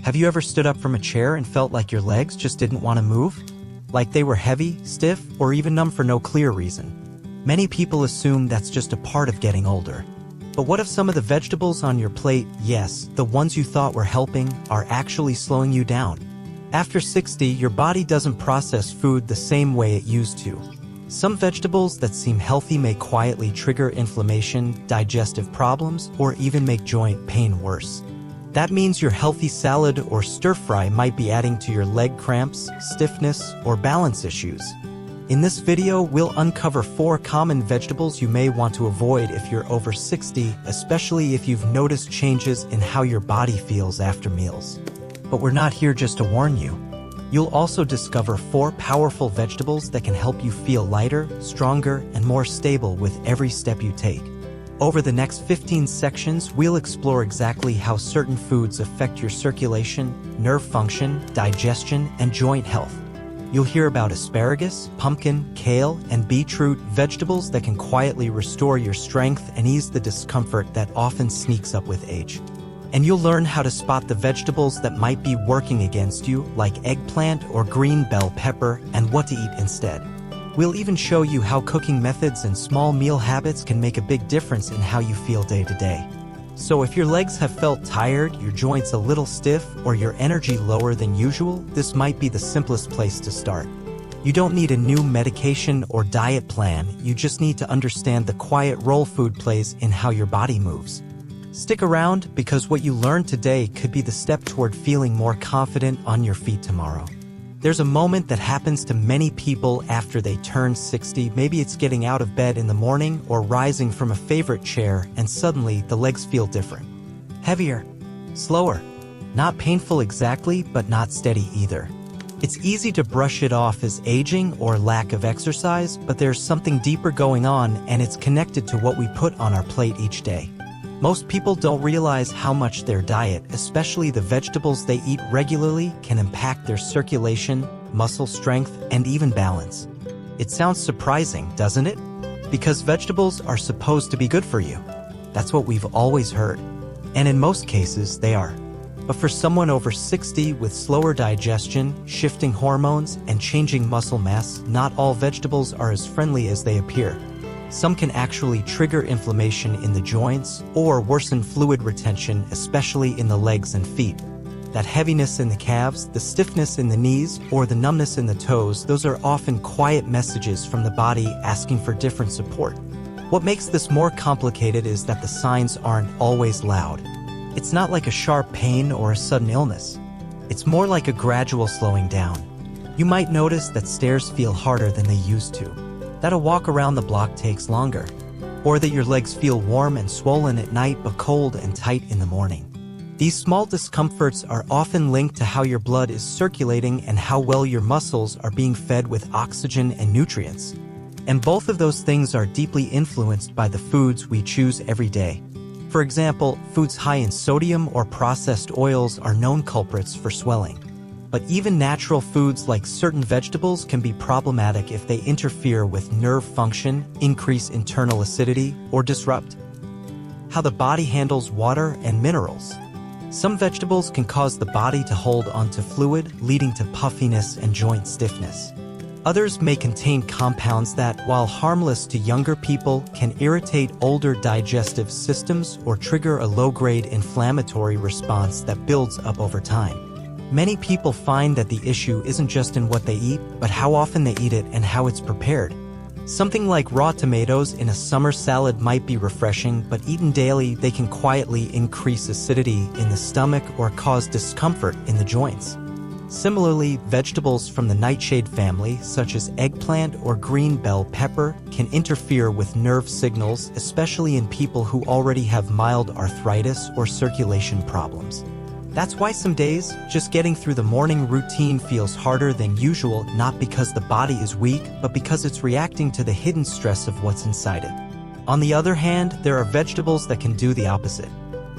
Have you ever stood up from a chair and felt like your legs just didn't want to move? Like they were heavy, stiff, or even numb for no clear reason? Many people assume that's just a part of getting older. But what if some of the vegetables on your plate, yes, the ones you thought were helping, are actually slowing you down? After 60, your body doesn't process food the same way it used to. Some vegetables that seem healthy may quietly trigger inflammation, digestive problems, or even make joint pain worse. That means your healthy salad or stir-fry might be adding to your leg cramps, stiffness, or balance issues. In this video, we'll uncover 4 common vegetables you may want to avoid if you're over 60, especially if you've noticed changes in how your body feels after meals. But we're not here just to warn you. You'll also discover 4 powerful vegetables that can help you feel lighter, stronger, and more stable with every step you take. Over the next 15 sections, we'll explore exactly how certain foods affect your circulation, nerve function, digestion, and joint health. You'll hear about asparagus, pumpkin, kale, and beetroot, vegetables that can quietly restore your strength and ease the discomfort that often sneaks up with age. And you'll learn how to spot the vegetables that might be working against you, like eggplant or green bell pepper, and what to eat instead. We'll even show you how cooking methods and small meal habits can make a big difference in how you feel day to day. So if your legs have felt tired, your joints a little stiff, or your energy lower than usual, this might be the simplest place to start. You don't need a new medication or diet plan, you just need to understand the quiet role food plays in how your body moves. Stick around, because what you learn today could be the step toward feeling more confident on your feet tomorrow. There's a moment that happens to many people after they turn 60. Maybe it's getting out of bed in the morning or rising from a favorite chair, and suddenly the legs feel different. Heavier, slower, not painful exactly, but not steady either. It's easy to brush it off as aging or lack of exercise, but there's something deeper going on, and it's connected to what we put on our plate each day. Most people don't realize how much their diet, especially the vegetables they eat regularly, can impact their circulation, muscle strength, and even balance. It sounds surprising, doesn't it? Because vegetables are supposed to be good for you. That's what we've always heard. And in most cases, they are. But for someone over 60 with slower digestion, shifting hormones, and changing muscle mass, not all vegetables are as friendly as they appear. Some can actually trigger inflammation in the joints or worsen fluid retention, especially in the legs and feet. That heaviness in the calves, the stiffness in the knees, or the numbness in the toes, those are often quiet messages from the body asking for different support. What makes this more complicated is that the signs aren't always loud. It's not like a sharp pain or a sudden illness. It's more like a gradual slowing down. You might notice that stairs feel harder than they used to, that a walk around the block takes longer, or that your legs feel warm and swollen at night but cold and tight in the morning. These small discomforts are often linked to how your blood is circulating and how well your muscles are being fed with oxygen and nutrients. And both of those things are deeply influenced by the foods we choose every day. For example, foods high in sodium or processed oils are known culprits for swelling. But even natural foods like certain vegetables can be problematic if they interfere with nerve function, increase internal acidity, or disrupt how the body handles water and minerals. Some vegetables can cause the body to hold onto fluid, leading to puffiness and joint stiffness. Others may contain compounds that, while harmless to younger people, can irritate older digestive systems or trigger a low-grade inflammatory response that builds up over time. Many people find that the issue isn't just in what they eat, but how often they eat it and how it's prepared. Something like raw tomatoes in a summer salad might be refreshing, but eaten daily, they can quietly increase acidity in the stomach or cause discomfort in the joints. Similarly, vegetables from the nightshade family, such as eggplant or green bell pepper, can interfere with nerve signals, especially in people who already have mild arthritis or circulation problems. That's why some days, just getting through the morning routine feels harder than usual, not because the body is weak, but because it's reacting to the hidden stress of what's inside it. On the other hand, there are vegetables that can do the opposite.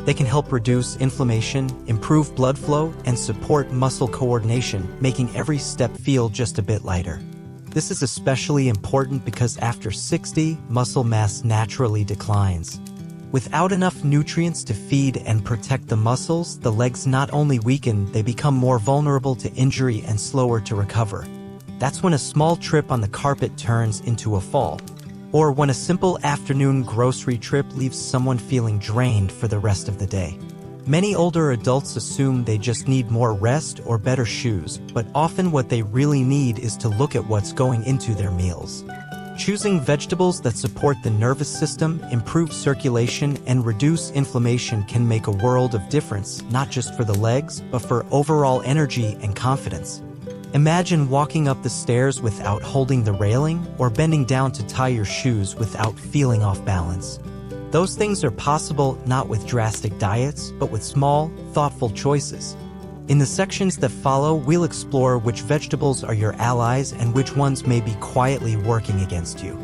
They can help reduce inflammation, improve blood flow, and support muscle coordination, making every step feel just a bit lighter. This is especially important because after 60, muscle mass naturally declines. Without enough nutrients to feed and protect the muscles, the legs not only weaken, they become more vulnerable to injury and slower to recover. That's when a small trip on the carpet turns into a fall, or when a simple afternoon grocery trip leaves someone feeling drained for the rest of the day. Many older adults assume they just need more rest or better shoes, but often what they really need is to look at what's going into their meals. Choosing vegetables that support the nervous system, improve circulation, and reduce inflammation can make a world of difference, not just for the legs, but for overall energy and confidence. Imagine walking up the stairs without holding the railing, or bending down to tie your shoes without feeling off balance. Those things are possible not with drastic diets, but with small, thoughtful choices. In the sections that follow, we'll explore which vegetables are your allies and which ones may be quietly working against you.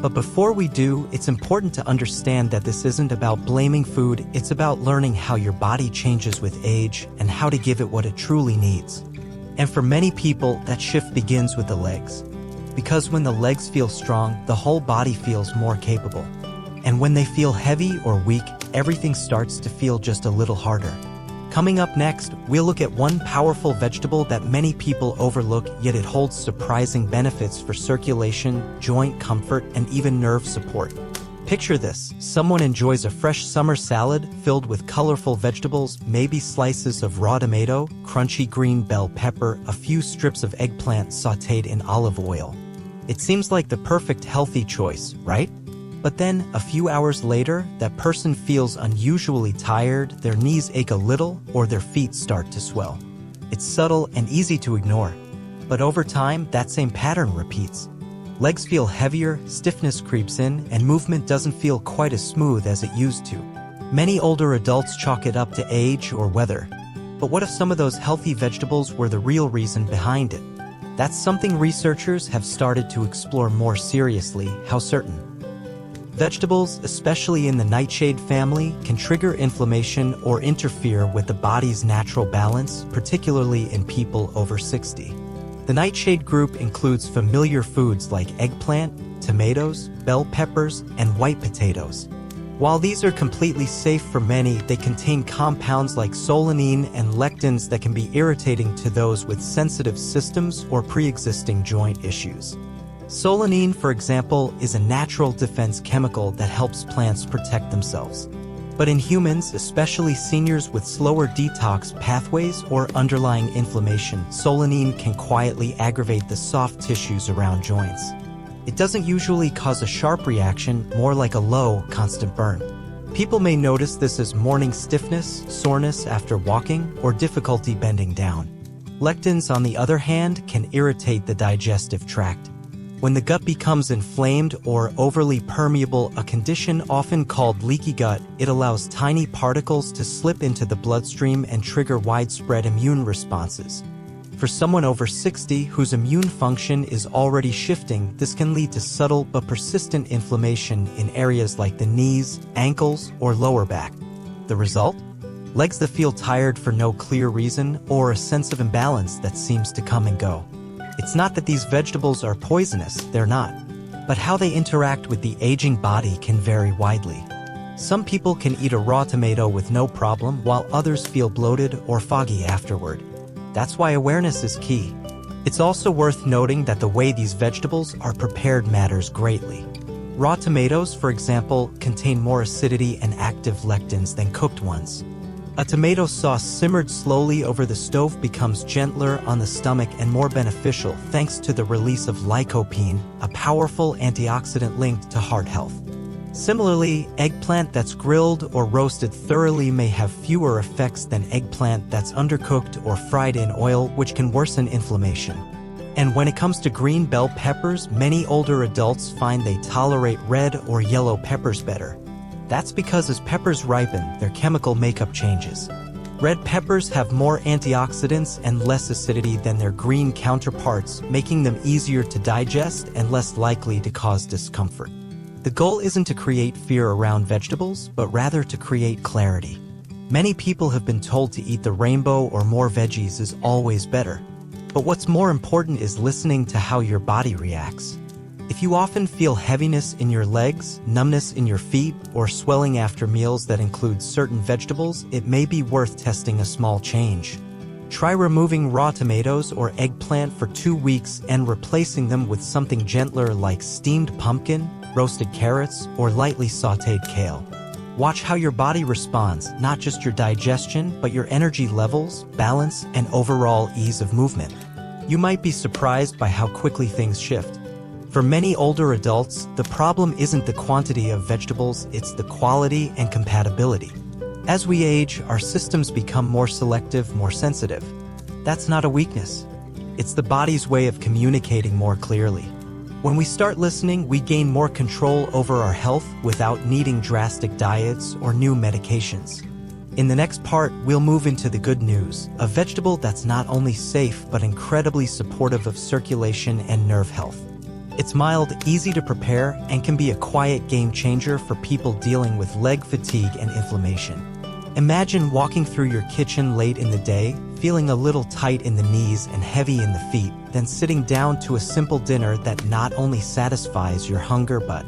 But before we do, it's important to understand that this isn't about blaming food, it's about learning how your body changes with age and how to give it what it truly needs. And for many people, that shift begins with the legs. Because when the legs feel strong, the whole body feels more capable. And when they feel heavy or weak, everything starts to feel just a little harder. Coming up next, we'll look at one powerful vegetable that many people overlook, yet it holds surprising benefits for circulation, joint comfort, and even nerve support. Picture this: someone enjoys a fresh summer salad filled with colorful vegetables, maybe slices of raw tomato, crunchy green bell pepper, a few strips of eggplant sautéed in olive oil. It seems like the perfect healthy choice, right? But then, a few hours later, that person feels unusually tired, their knees ache a little, or their feet start to swell. It's subtle and easy to ignore. But over time, that same pattern repeats. Legs feel heavier, stiffness creeps in, and movement doesn't feel quite as smooth as it used to. Many older adults chalk it up to age or weather. But what if some of those healthy vegetables were the real reason behind it? That's something researchers have started to explore more seriously. How certain? Vegetables, especially in the nightshade family, can trigger inflammation or interfere with the body's natural balance, particularly in people over 60. The nightshade group includes familiar foods like eggplant, tomatoes, bell peppers, and white potatoes. While these are completely safe for many, they contain compounds like solanine and lectins that can be irritating to those with sensitive systems or pre-existing joint issues. Solanine, for example, is a natural defense chemical that helps plants protect themselves. But in humans, especially seniors with slower detox pathways or underlying inflammation, solanine can quietly aggravate the soft tissues around joints. It doesn't usually cause a sharp reaction, more like a low, constant burn. People may notice this as morning stiffness, soreness after walking, or difficulty bending down. Lectins, on the other hand, can irritate the digestive tract. When the gut becomes inflamed or overly permeable, a condition often called leaky gut, it allows tiny particles to slip into the bloodstream and trigger widespread immune responses. For someone over 60 whose immune function is already shifting, this can lead to subtle but persistent inflammation in areas like the knees, ankles, or lower back. The result? Legs that feel tired for no clear reason, or a sense of imbalance that seems to come and go. It's not that these vegetables are poisonous, they're not. But how they interact with the aging body can vary widely. Some people can eat a raw tomato with no problem, while others feel bloated or foggy afterward. That's why awareness is key. It's also worth noting that the way these vegetables are prepared matters greatly. Raw tomatoes, for example, contain more acidity and active lectins than cooked ones. A tomato sauce simmered slowly over the stove becomes gentler on the stomach and more beneficial thanks to the release of lycopene, a powerful antioxidant linked to heart health. Similarly, eggplant that's grilled or roasted thoroughly may have fewer effects than eggplant that's undercooked or fried in oil, which can worsen inflammation. And when it comes to green bell peppers, many older adults find they tolerate red or yellow peppers better. That's because as peppers ripen, their chemical makeup changes. Red peppers have more antioxidants and less acidity than their green counterparts, making them easier to digest and less likely to cause discomfort. The goal isn't to create fear around vegetables, but rather to create clarity. Many people have been told to eat the rainbow or more veggies is always better. But what's more important is listening to how your body reacts. If you often feel heaviness in your legs, numbness in your feet, or swelling after meals that include certain vegetables, it may be worth testing a small change. Try removing raw tomatoes or eggplant for 2 weeks and replacing them with something gentler like steamed pumpkin, roasted carrots, or lightly sautéed kale. Watch how your body responds, not just your digestion, but your energy levels, balance, and overall ease of movement. You might be surprised by how quickly things shift. For many older adults, the problem isn't the quantity of vegetables, it's the quality and compatibility. As we age, our systems become more selective, more sensitive. That's not a weakness. It's the body's way of communicating more clearly. When we start listening, we gain more control over our health without needing drastic diets or new medications. In the next part, we'll move into the good news, a vegetable that's not only safe but incredibly supportive of circulation and nerve health. It's mild, easy to prepare, and can be a quiet game changer for people dealing with leg fatigue and inflammation. Imagine walking through your kitchen late in the day, feeling a little tight in the knees and heavy in the feet, then sitting down to a simple dinner that not only satisfies your hunger but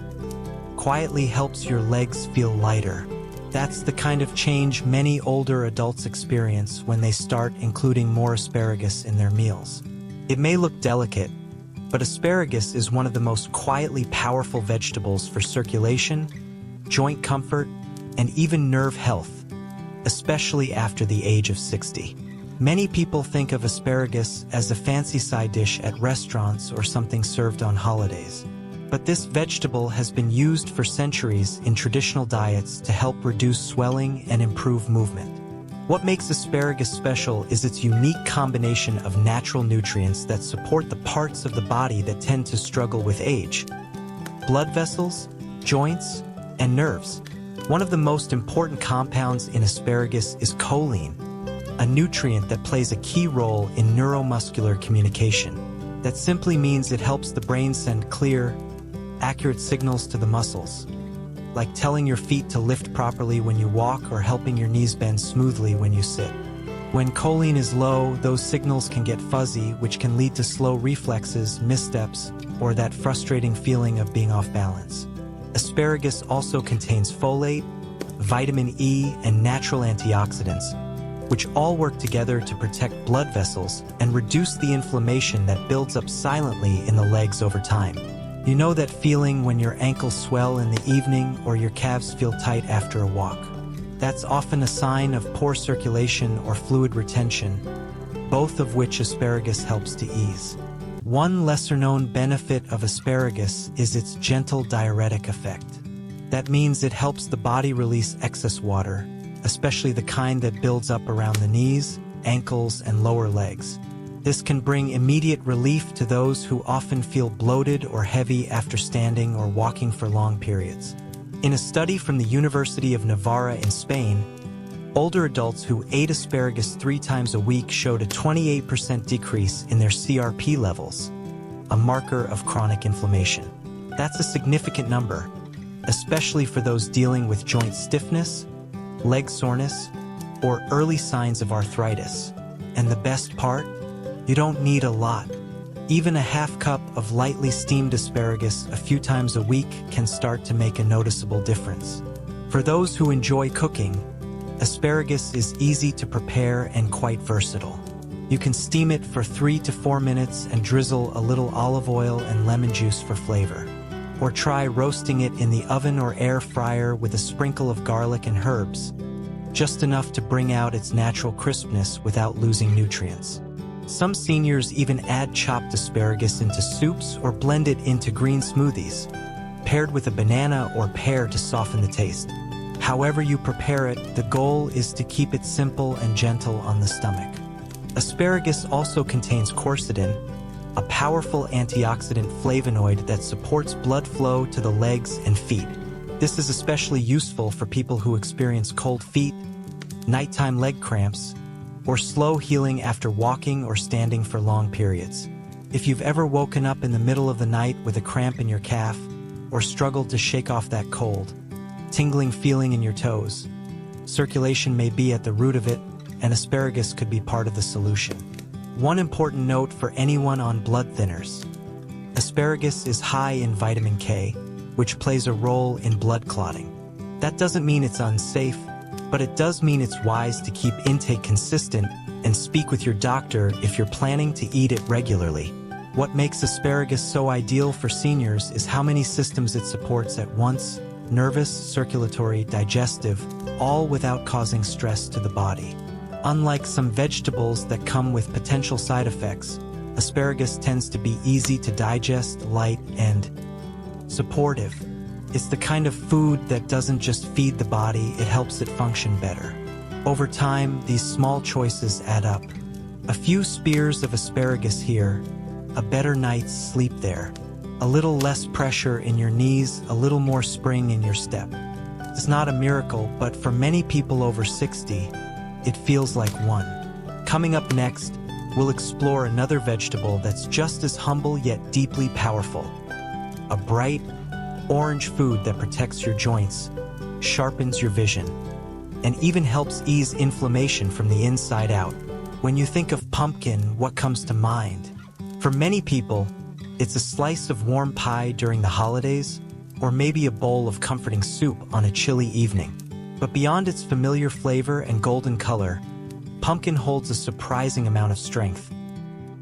quietly helps your legs feel lighter. That's the kind of change many older adults experience when they start including more asparagus in their meals. It may look delicate, but asparagus is one of the most quietly powerful vegetables for circulation, joint comfort, and even nerve health, especially after the age of 60. Many people think of asparagus as a fancy side dish at restaurants or something served on holidays. But this vegetable has been used for centuries in traditional diets to help reduce swelling and improve movement. What makes asparagus special is its unique combination of natural nutrients that support the parts of the body that tend to struggle with age: blood vessels, joints, and nerves. One of the most important compounds in asparagus is choline, a nutrient that plays a key role in neuromuscular communication. That simply means it helps the brain send clear, accurate signals to the muscles, like telling your feet to lift properly when you walk or helping your knees bend smoothly when you sit. When choline is low, those signals can get fuzzy, which can lead to slow reflexes, missteps, or that frustrating feeling of being off balance. Asparagus also contains folate, vitamin E, and natural antioxidants, which all work together to protect blood vessels and reduce the inflammation that builds up silently in the legs over time. You know that feeling when your ankles swell in the evening or your calves feel tight after a walk? That's often a sign of poor circulation or fluid retention, both of which asparagus helps to ease. One lesser-known benefit of asparagus is its gentle diuretic effect. That means it helps the body release excess water, especially the kind that builds up around the knees, ankles, and lower legs. This can bring immediate relief to those who often feel bloated or heavy after standing or walking for long periods. In a study from the University of Navarra in Spain, older adults who ate asparagus 3 times a week showed a 28% decrease in their CRP levels, a marker of chronic inflammation. That's a significant number, especially for those dealing with joint stiffness, leg soreness, or early signs of arthritis. And the best part? You don't need a lot. Even a half cup of lightly steamed asparagus a few times a week can start to make a noticeable difference. For those who enjoy cooking, asparagus is easy to prepare and quite versatile. You can steam it for 3 to 4 minutes and drizzle a little olive oil and lemon juice for flavor. Or try roasting it in the oven or air fryer with a sprinkle of garlic and herbs, just enough to bring out its natural crispness without losing nutrients. Some seniors even add chopped asparagus into soups or blend it into green smoothies, paired with a banana or pear to soften the taste. However you prepare it, the goal is to keep it simple and gentle on the stomach. Asparagus also contains quercetin, a powerful antioxidant flavonoid that supports blood flow to the legs and feet. This is especially useful for people who experience cold feet, nighttime leg cramps, or slow healing after walking or standing for long periods. If you've ever woken up in the middle of the night with a cramp in your calf, or struggled to shake off that cold, tingling feeling in your toes, circulation may be at the root of it, and asparagus could be part of the solution. One important note for anyone on blood thinners: Asparagus is high in vitamin K, which plays a role in blood clotting. That doesn't mean it's unsafe, but it does mean it's wise to keep intake consistent and speak with your doctor if you're planning to eat it regularly. What makes asparagus so ideal for seniors is how many systems it supports at once: nervous, circulatory, digestive, all without causing stress to the body. Unlike some vegetables that come with potential side effects, asparagus tends to be easy to digest, light, and supportive. It's the kind of food that doesn't just feed the body, it helps it function better. Over time, these small choices add up. A few spears of asparagus here, a better night's sleep there. A little less pressure in your knees, a little more spring in your step. It's not a miracle, but for many people over 60, it feels like one. Coming up next, we'll explore another vegetable that's just as humble yet deeply powerful. A bright, orange food that protects your joints, sharpens your vision, and even helps ease inflammation from the inside out. When you think of pumpkin, what comes to mind? For many people, it's a slice of warm pie during the holidays, or maybe a bowl of comforting soup on a chilly evening. But beyond its familiar flavor and golden color, pumpkin holds a surprising amount of strength,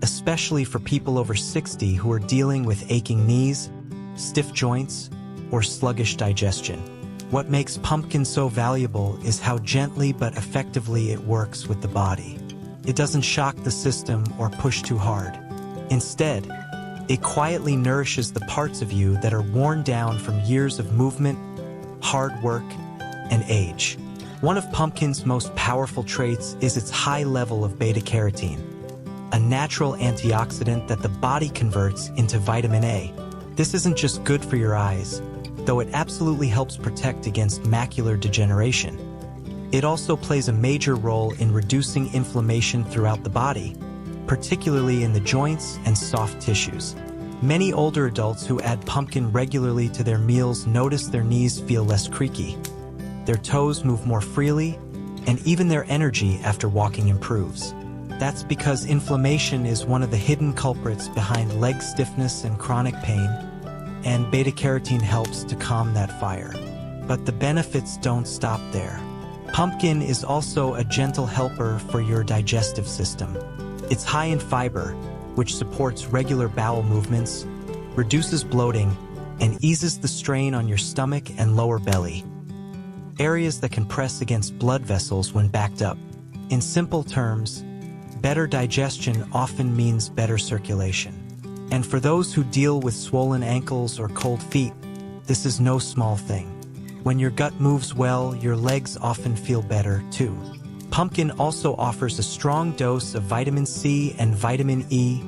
especially for people over 60 who are dealing with aching knees, stiff joints, or sluggish digestion. What makes pumpkin so valuable is how gently but effectively it works with the body. It doesn't shock the system or push too hard. Instead, it quietly nourishes the parts of you that are worn down from years of movement, hard work, and age. One of pumpkin's most powerful traits is its high level of beta-carotene, a natural antioxidant that the body converts into vitamin A. This isn't just good for your eyes, though it absolutely helps protect against macular degeneration. It also plays a major role in reducing inflammation throughout the body, particularly in the joints and soft tissues. Many older adults who add pumpkin regularly to their meals notice their knees feel less creaky, their toes move more freely, and even their energy after walking improves. That's because inflammation is one of the hidden culprits behind leg stiffness and chronic pain, and beta-carotene helps to calm that fire. But the benefits don't stop there. Pumpkin is also a gentle helper for your digestive system. It's high in fiber, which supports regular bowel movements, reduces bloating, and eases the strain on your stomach and lower belly, areas that can press against blood vessels when backed up. In simple terms, better digestion often means better circulation. And for those who deal with swollen ankles or cold feet, this is no small thing. When your gut moves well, your legs often feel better too. Pumpkin also offers a strong dose of vitamin C and vitamin E,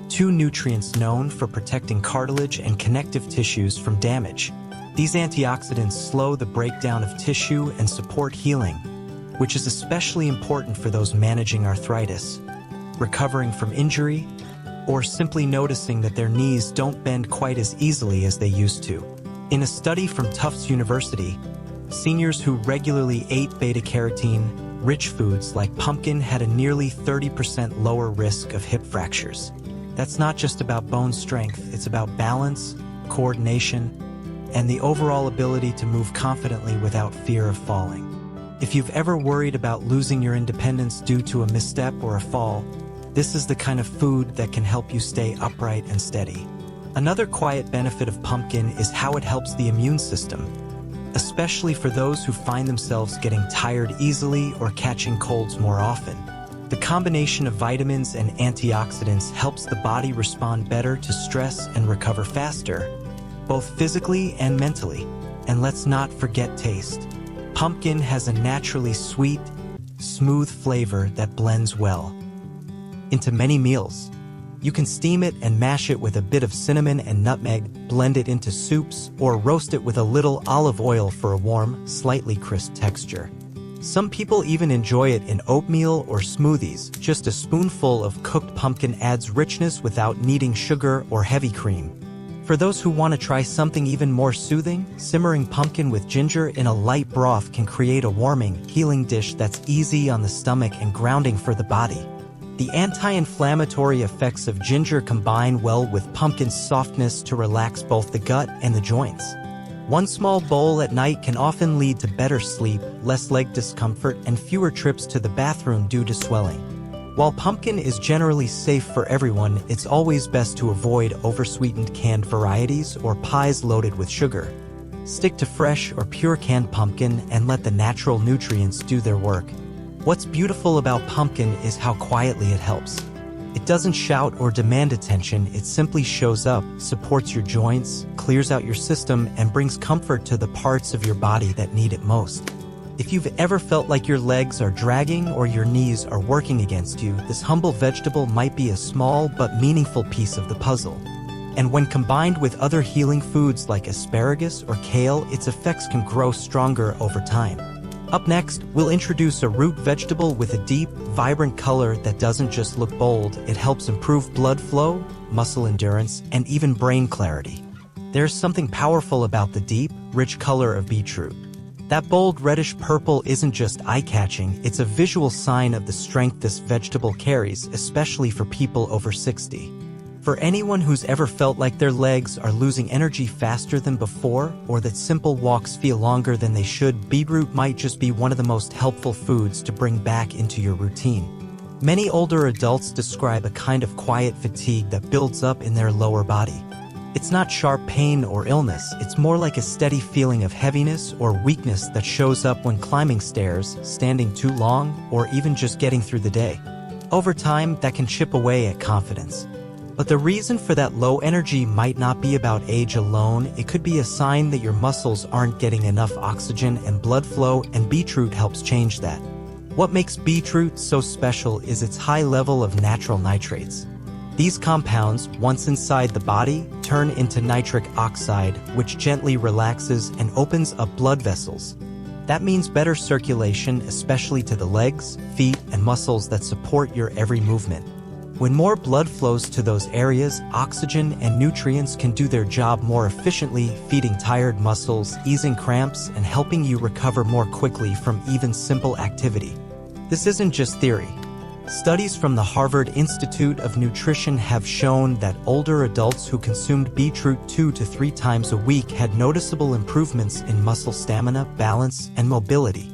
two nutrients known for protecting cartilage and connective tissues from damage. These antioxidants slow the breakdown of tissue and support healing, which is especially important for those managing arthritis, recovering from injury, or simply noticing that their knees don't bend quite as easily as they used to. In a study from Tufts University, seniors who regularly ate beta-carotene-rich foods like pumpkin had a nearly 30% lower risk of hip fractures. That's not just about bone strength, it's about balance, coordination, and the overall ability to move confidently without fear of falling. If you've ever worried about losing your independence due to a misstep or a fall, this is the kind of food that can help you stay upright and steady. Another quiet benefit of pumpkin is how it helps the immune system, especially for those who find themselves getting tired easily or catching colds more often. The combination of vitamins and antioxidants helps the body respond better to stress and recover faster, both physically and mentally. And let's not forget taste. Pumpkin has a naturally sweet, smooth flavor that blends well into many meals. You can steam it and mash it with a bit of cinnamon and nutmeg, blend it into soups, or roast it with a little olive oil for a warm, slightly crisp texture. Some people even enjoy it in oatmeal or smoothies. Just a spoonful of cooked pumpkin adds richness without needing sugar or heavy cream. For those who want to try something even more soothing, simmering pumpkin with ginger in a light broth can create a warming, healing dish that's easy on the stomach and grounding for the body. The anti-inflammatory effects of ginger combine well with pumpkin's softness to relax both the gut and the joints. One small bowl at night can often lead to better sleep, less leg discomfort, and fewer trips to the bathroom due to swelling. While pumpkin is generally safe for everyone, it's always best to avoid oversweetened canned varieties or pies loaded with sugar. Stick to fresh or pure canned pumpkin and let the natural nutrients do their work. What's beautiful about pumpkin is how quietly it helps. It doesn't shout or demand attention, it simply shows up, supports your joints, clears out your system, and brings comfort to the parts of your body that need it most. If you've ever felt like your legs are dragging or your knees are working against you, this humble vegetable might be a small but meaningful piece of the puzzle. And when combined with other healing foods like asparagus or kale, its effects can grow stronger over time. Up next, we'll introduce a root vegetable with a deep, vibrant color that doesn't just look bold, it helps improve blood flow, muscle endurance, and even brain clarity. There's something powerful about the deep, rich color of beetroot. That bold reddish purple isn't just eye-catching, it's a visual sign of the strength this vegetable carries, especially for people over 60. For anyone who's ever felt like their legs are losing energy faster than before, or that simple walks feel longer than they should, beetroot might just be one of the most helpful foods to bring back into your routine. Many older adults describe a kind of quiet fatigue that builds up in their lower body. It's not sharp pain or illness, it's more like a steady feeling of heaviness or weakness that shows up when climbing stairs, standing too long, or even just getting through the day. Over time, that can chip away at confidence. But the reason for that low energy might not be about age alone, it could be a sign that your muscles aren't getting enough oxygen and blood flow, and beetroot helps change that. What makes beetroot so special is its high level of natural nitrates. These compounds, once inside the body, turn into nitric oxide, which gently relaxes and opens up blood vessels. That means better circulation, especially to the legs, feet, and muscles that support your every movement. When more blood flows to those areas, oxygen and nutrients can do their job more efficiently, feeding tired muscles, easing cramps, and helping you recover more quickly from even simple activity. This isn't just theory. Studies from the Harvard Institute of Nutrition have shown that older adults who consumed beetroot 2 to 3 times a week had noticeable improvements in muscle stamina, balance, and mobility.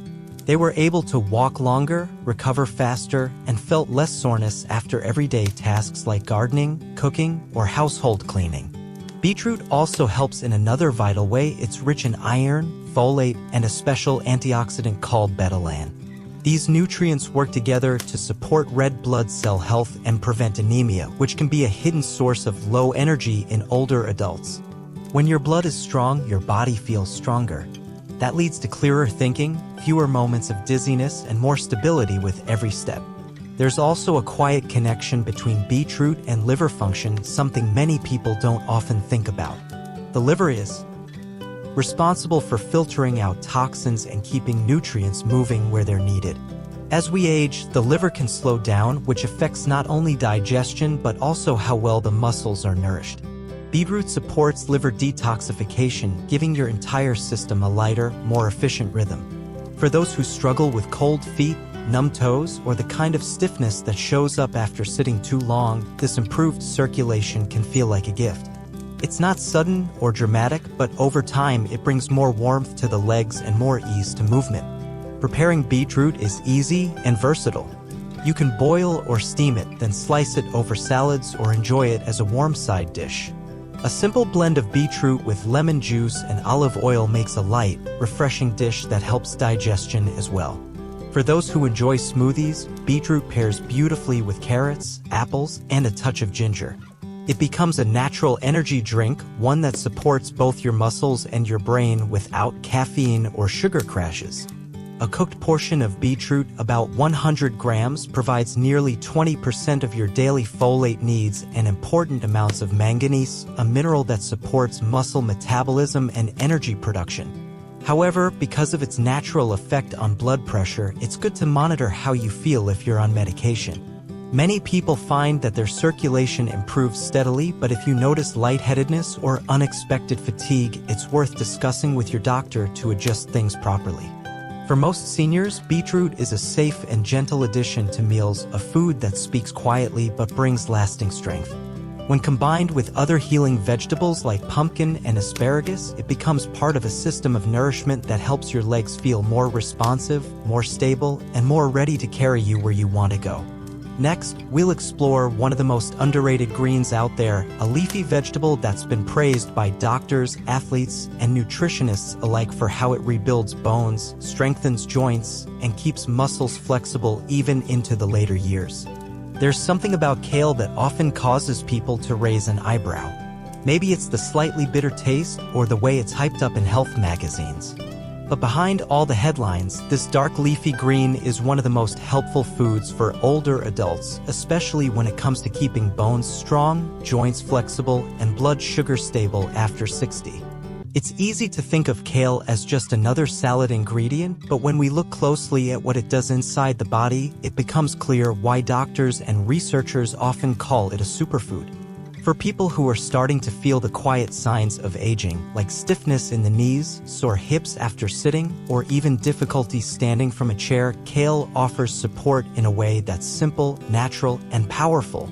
They were able to walk longer, recover faster, and felt less soreness after everyday tasks like gardening, cooking, or household cleaning. Beetroot also helps in another vital way. It's rich in iron, folate, and a special antioxidant called betalan. These nutrients work together to support red blood cell health and prevent anemia, which can be a hidden source of low energy in older adults. When your blood is strong, your body feels stronger. That leads to clearer thinking, fewer moments of dizziness, and more stability with every step. There's also a quiet connection between beetroot and liver function, something many people don't often think about. The liver is responsible for filtering out toxins and keeping nutrients moving where they're needed. As we age, the liver can slow down, which affects not only digestion but also how well the muscles are nourished. Beetroot supports liver detoxification, giving your entire system a lighter, more efficient rhythm. For those who struggle with cold feet, numb toes, or the kind of stiffness that shows up after sitting too long, this improved circulation can feel like a gift. It's not sudden or dramatic, but over time it brings more warmth to the legs and more ease to movement. Preparing beetroot is easy and versatile. You can boil or steam it, then slice it over salads or enjoy it as a warm side dish. A simple blend of beetroot with lemon juice and olive oil makes a light, refreshing dish that helps digestion as well. For those who enjoy smoothies, beetroot pairs beautifully with carrots, apples, and a touch of ginger. It becomes a natural energy drink, one that supports both your muscles and your brain without caffeine or sugar crashes. A cooked portion of beetroot, about 100 grams, provides nearly 20% of your daily folate needs and important amounts of manganese, a mineral that supports muscle metabolism and energy production. However, because of its natural effect on blood pressure, it's good to monitor how you feel if you're on medication. Many people find that their circulation improves steadily, but if you notice lightheadedness or unexpected fatigue, it's worth discussing with your doctor to adjust things properly. For most seniors, beetroot is a safe and gentle addition to meals, a food that speaks quietly but brings lasting strength. When combined with other healing vegetables like pumpkin and asparagus, it becomes part of a system of nourishment that helps your legs feel more responsive, more stable, and more ready to carry you where you want to go. Next, we'll explore one of the most underrated greens out there, a leafy vegetable that's been praised by doctors, athletes, and nutritionists alike for how it rebuilds bones, strengthens joints, and keeps muscles flexible even into the later years. There's something about kale that often causes people to raise an eyebrow. Maybe it's the slightly bitter taste or the way it's hyped up in health magazines. But behind all the headlines, this dark leafy green is one of the most helpful foods for older adults, especially when it comes to keeping bones strong, joints flexible, and blood sugar stable after 60. It's easy to think of kale as just another salad ingredient, but when we look closely at what it does inside the body, it becomes clear why doctors and researchers often call it a superfood. For people who are starting to feel the quiet signs of aging, like stiffness in the knees, sore hips after sitting, or even difficulty standing from a chair, kale offers support in a way that's simple, natural, and powerful.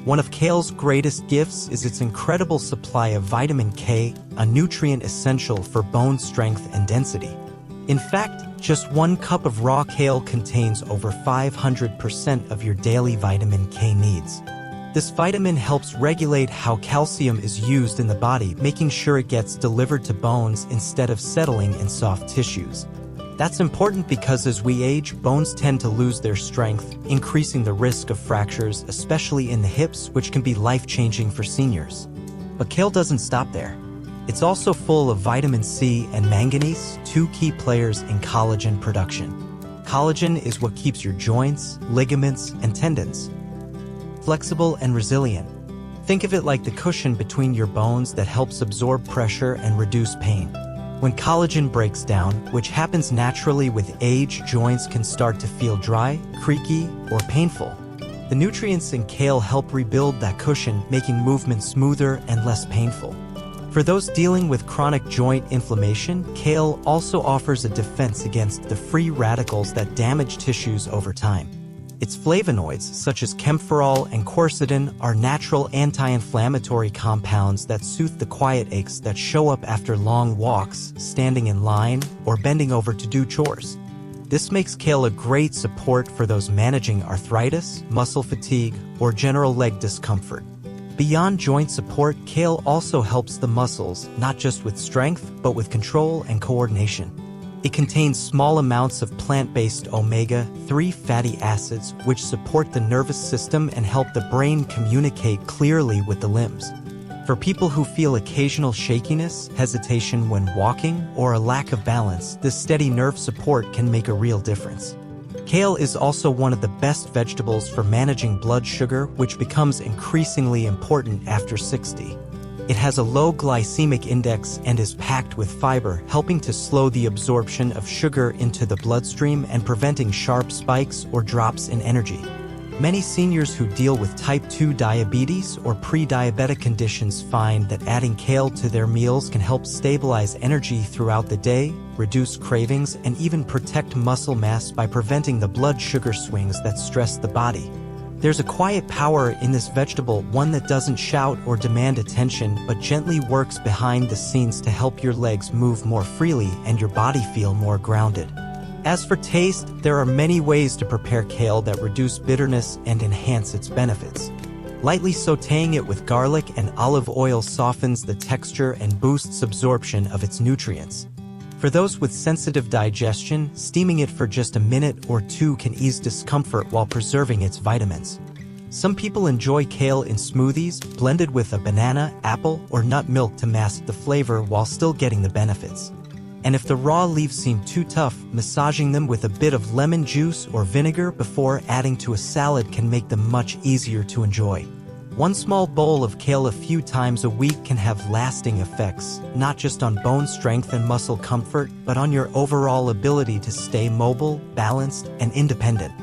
One of kale's greatest gifts is its incredible supply of vitamin K, a nutrient essential for bone strength and density. In fact, just 1 cup of raw kale contains over 500% of your daily vitamin K needs. This vitamin helps regulate how calcium is used in the body, making sure it gets delivered to bones instead of settling in soft tissues. That's important because as we age, bones tend to lose their strength, increasing the risk of fractures, especially in the hips, which can be life-changing for seniors. But kale doesn't stop there. It's also full of vitamin C and manganese, 2 key players in collagen production. Collagen is what keeps your joints, ligaments, and tendons flexible and resilient. Think of it like the cushion between your bones that helps absorb pressure and reduce pain. When collagen breaks down, which happens naturally with age, joints can start to feel dry, creaky, or painful. The nutrients in kale help rebuild that cushion, making movement smoother and less painful. For those dealing with chronic joint inflammation, kale also offers a defense against the free radicals that damage tissues over time. Its flavonoids, such as camphorol and quercetin, are natural anti-inflammatory compounds that soothe the quiet aches that show up after long walks, standing in line, or bending over to do chores. This makes kale a great support for those managing arthritis, muscle fatigue, or general leg discomfort. Beyond joint support, kale also helps the muscles, not just with strength, but with control and coordination. It contains small amounts of plant-based omega-3 fatty acids which support the nervous system and help the brain communicate clearly with the limbs. For people who feel occasional shakiness, hesitation when walking, or a lack of balance, this steady nerve support can make a real difference. Kale is also one of the best vegetables for managing blood sugar, which becomes increasingly important after 60. It has a low glycemic index and is packed with fiber, helping to slow the absorption of sugar into the bloodstream and preventing sharp spikes or drops in energy. Many seniors who deal with type 2 diabetes or pre-diabetic conditions find that adding kale to their meals can help stabilize energy throughout the day, reduce cravings, and even protect muscle mass by preventing the blood sugar swings that stress the body. There's a quiet power in this vegetable, one that doesn't shout or demand attention, but gently works behind the scenes to help your legs move more freely and your body feel more grounded. As for taste, there are many ways to prepare kale that reduce bitterness and enhance its benefits. Lightly sautéing it with garlic and olive oil softens the texture and boosts absorption of its nutrients. For those with sensitive digestion, steaming it for just a minute or 2 can ease discomfort while preserving its vitamins. Some people enjoy kale in smoothies, blended with a banana, apple, or nut milk to mask the flavor while still getting the benefits. And if the raw leaves seem too tough, massaging them with a bit of lemon juice or vinegar before adding to a salad can make them much easier to enjoy. One small bowl of kale a few times a week can have lasting effects, not just on bone strength and muscle comfort, but on your overall ability to stay mobile, balanced, and independent.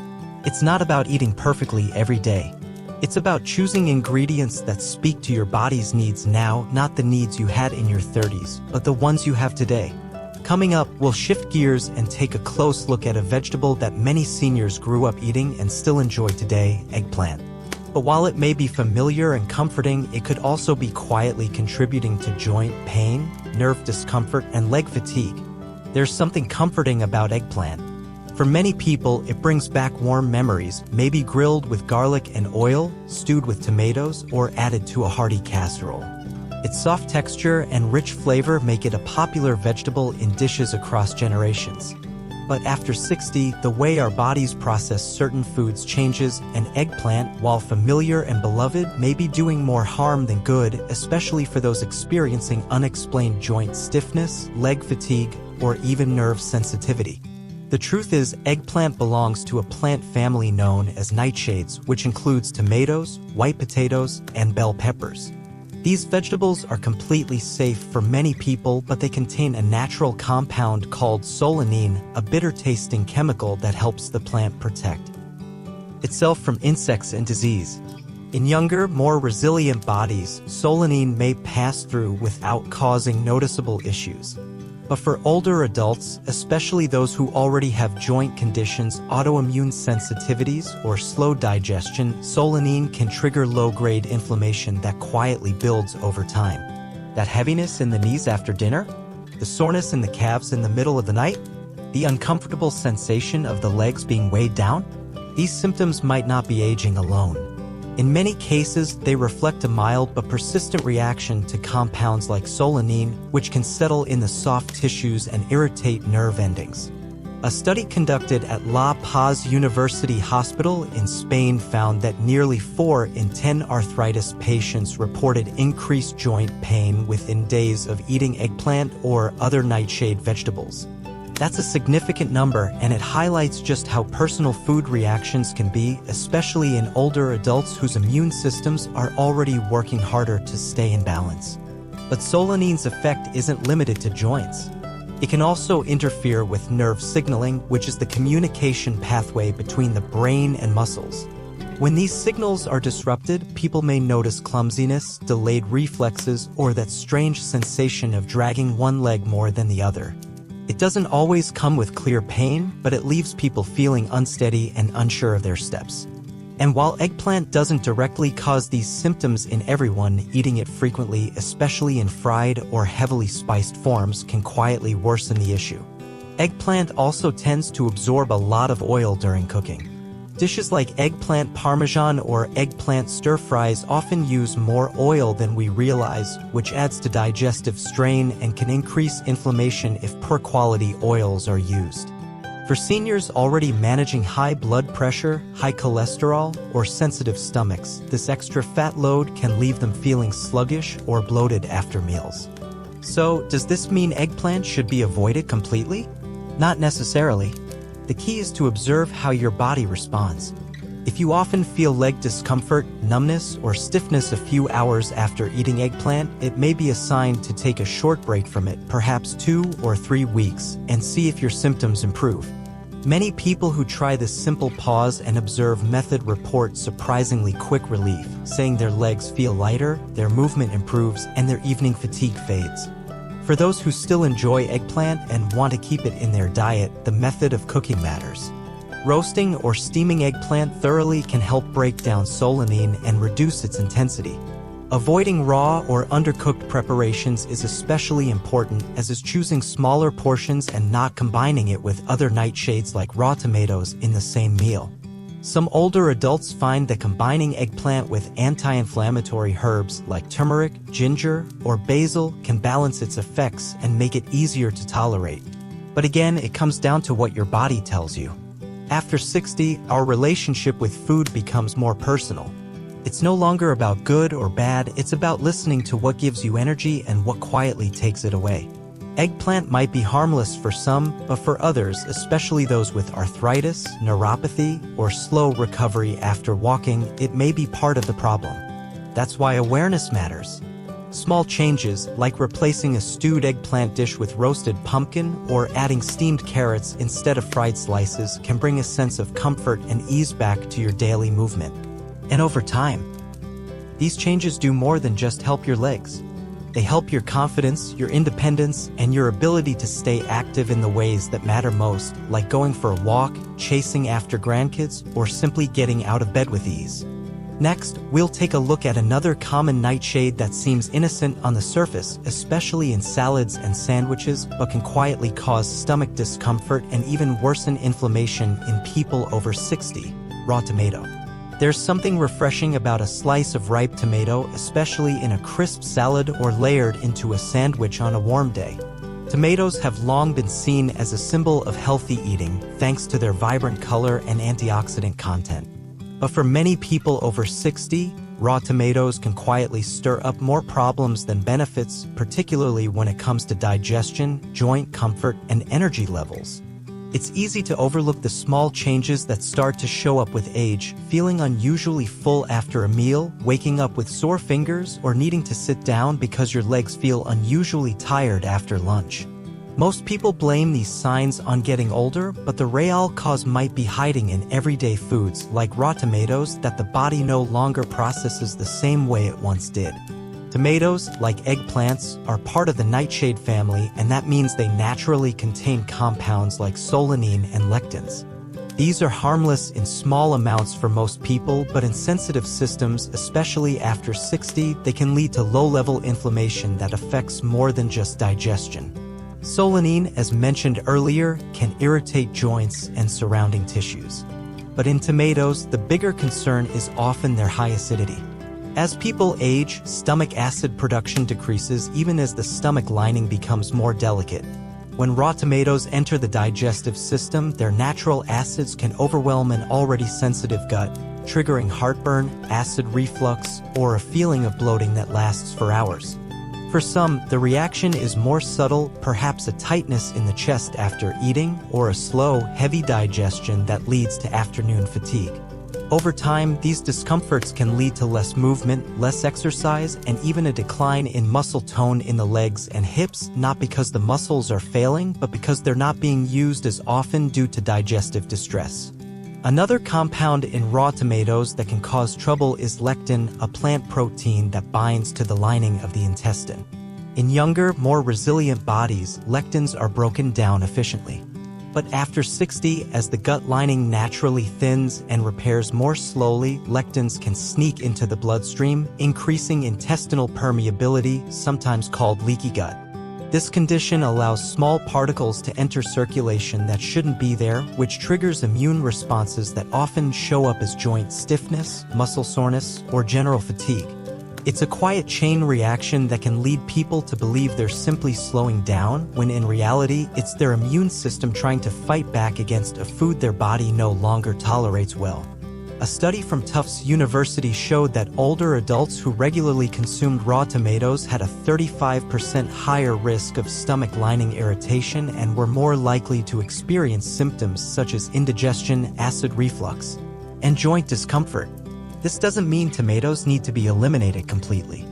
It's not about eating perfectly every day. It's about choosing ingredients that speak to your body's needs now, not the needs you had in your 30s, but the ones you have today. Coming up, we'll shift gears and take a close look at a vegetable that many seniors grew up eating and still enjoy today, eggplant. But while it may be familiar and comforting, it could also be quietly contributing to joint pain, nerve discomfort, and leg fatigue. There's something comforting about eggplant. For many people, it brings back warm memories, maybe grilled with garlic and oil, stewed with tomatoes, or added to a hearty casserole. Its soft texture and rich flavor make it a popular vegetable in dishes across generations. But after 60, the way our bodies process certain foods changes, and eggplant, while familiar and beloved, may be doing more harm than good, especially for those experiencing unexplained joint stiffness, leg fatigue, or even nerve sensitivity. The truth is, eggplant belongs to a plant family known as nightshades, which includes tomatoes, white potatoes, and bell peppers. These vegetables are completely safe for many people, but they contain a natural compound called solanine, a bitter-tasting chemical that helps the plant protect itself from insects and disease. In younger, more resilient bodies, solanine may pass through without causing noticeable issues. But for older adults, especially those who already have joint conditions, autoimmune sensitivities, or slow digestion, solanine can trigger low-grade inflammation that quietly builds over time. That heaviness in the knees after dinner? The soreness in the calves in the middle of the night? The uncomfortable sensation of the legs being weighed down? These symptoms might not be aging alone. In many cases, they reflect a mild but persistent reaction to compounds like solanine, which can settle in the soft tissues and irritate nerve endings. A study conducted at La Paz University Hospital in Spain found that nearly 4 in 10 arthritis patients reported increased joint pain within days of eating eggplant or other nightshade vegetables. That's a significant number, and it highlights just how personal food reactions can be, especially in older adults whose immune systems are already working harder to stay in balance. But solanine's effect isn't limited to joints. It can also interfere with nerve signaling, which is the communication pathway between the brain and muscles. When these signals are disrupted, people may notice clumsiness, delayed reflexes, or that strange sensation of dragging one leg more than the other. It doesn't always come with clear pain, but it leaves people feeling unsteady and unsure of their steps. And while eggplant doesn't directly cause these symptoms in everyone, eating it frequently, especially in fried or heavily spiced forms, can quietly worsen the issue. Eggplant also tends to absorb a lot of oil during cooking. Dishes like eggplant parmesan or eggplant stir-fries often use more oil than we realize, which adds to digestive strain and can increase inflammation if poor-quality oils are used. For seniors already managing high blood pressure, high cholesterol, or sensitive stomachs, this extra fat load can leave them feeling sluggish or bloated after meals. So, does this mean eggplant should be avoided completely? Not necessarily. The key is to observe how your body responds. If you often feel leg discomfort, numbness, or stiffness a few hours after eating eggplant, it may be a sign to take a short break from it, perhaps 2 or 3 weeks, and see if your symptoms improve. Many people who try this simple pause and observe method report surprisingly quick relief, saying their legs feel lighter, their movement improves, and their evening fatigue fades. For those who still enjoy eggplant and want to keep it in their diet, the method of cooking matters. Roasting or steaming eggplant thoroughly can help break down solanine and reduce its intensity. Avoiding raw or undercooked preparations is especially important, as is choosing smaller portions and not combining it with other nightshades like raw tomatoes in the same meal. Some older adults find that combining eggplant with anti-inflammatory herbs like turmeric, ginger, or basil can balance its effects and make it easier to tolerate. But again, it comes down to what your body tells you. After 60, our relationship with food becomes more personal. It's no longer about good or bad, it's about listening to what gives you energy and what quietly takes it away. Eggplant might be harmless for some, but for others, especially those with arthritis, neuropathy, or slow recovery after walking, it may be part of the problem. That's why awareness matters. Small changes, like replacing a stewed eggplant dish with roasted pumpkin or adding steamed carrots instead of fried slices, can bring a sense of comfort and ease back to your daily movement. And over time, these changes do more than just help your legs. They help your confidence, your independence, and your ability to stay active in the ways that matter most, like going for a walk, chasing after grandkids, or simply getting out of bed with ease. Next, we'll take a look at another common nightshade that seems innocent on the surface, especially in salads and sandwiches, but can quietly cause stomach discomfort and even worsen inflammation in people over 60, raw tomato. There's something refreshing about a slice of ripe tomato, especially in a crisp salad or layered into a sandwich on a warm day. Tomatoes have long been seen as a symbol of healthy eating, thanks to their vibrant color and antioxidant content. But for many people over 60, raw tomatoes can quietly stir up more problems than benefits, particularly when it comes to digestion, joint comfort, and energy levels. It's easy to overlook the small changes that start to show up with age, feeling unusually full after a meal, waking up with sore fingers, or needing to sit down because your legs feel unusually tired after lunch. Most people blame these signs on getting older, but the real cause might be hiding in everyday foods like raw tomatoes that the body no longer processes the same way it once did. Tomatoes, like eggplants, are part of the nightshade family, and that means they naturally contain compounds like solanine and lectins. These are harmless in small amounts for most people, but in sensitive systems, especially after 60, they can lead to low-level inflammation that affects more than just digestion. Solanine, as mentioned earlier, can irritate joints and surrounding tissues. But in tomatoes, the bigger concern is often their high acidity. As people age, stomach acid production decreases even as the stomach lining becomes more delicate. When raw tomatoes enter the digestive system, their natural acids can overwhelm an already sensitive gut, triggering heartburn, acid reflux, or a feeling of bloating that lasts for hours. For some, the reaction is more subtle, perhaps a tightness in the chest after eating, or a slow, heavy digestion that leads to afternoon fatigue. Over time, these discomforts can lead to less movement, less exercise, and even a decline in muscle tone in the legs and hips, not because the muscles are failing, but because they're not being used as often due to digestive distress. Another compound in raw tomatoes that can cause trouble is lectin, a plant protein that binds to the lining of the intestine. In younger, more resilient bodies, lectins are broken down efficiently. But after 60, as the gut lining naturally thins and repairs more slowly, lectins can sneak into the bloodstream, increasing intestinal permeability, sometimes called leaky gut. This condition allows small particles to enter circulation that shouldn't be there, which triggers immune responses that often show up as joint stiffness, muscle soreness, or general fatigue. It's a quiet chain reaction that can lead people to believe they're simply slowing down, when in reality, it's their immune system trying to fight back against a food their body no longer tolerates well. A study from Tufts University showed that older adults who regularly consumed raw tomatoes had a 35% higher risk of stomach lining irritation and were more likely to experience symptoms such as indigestion, acid reflux, and joint discomfort. This doesn't mean tomatoes need to be eliminated completely.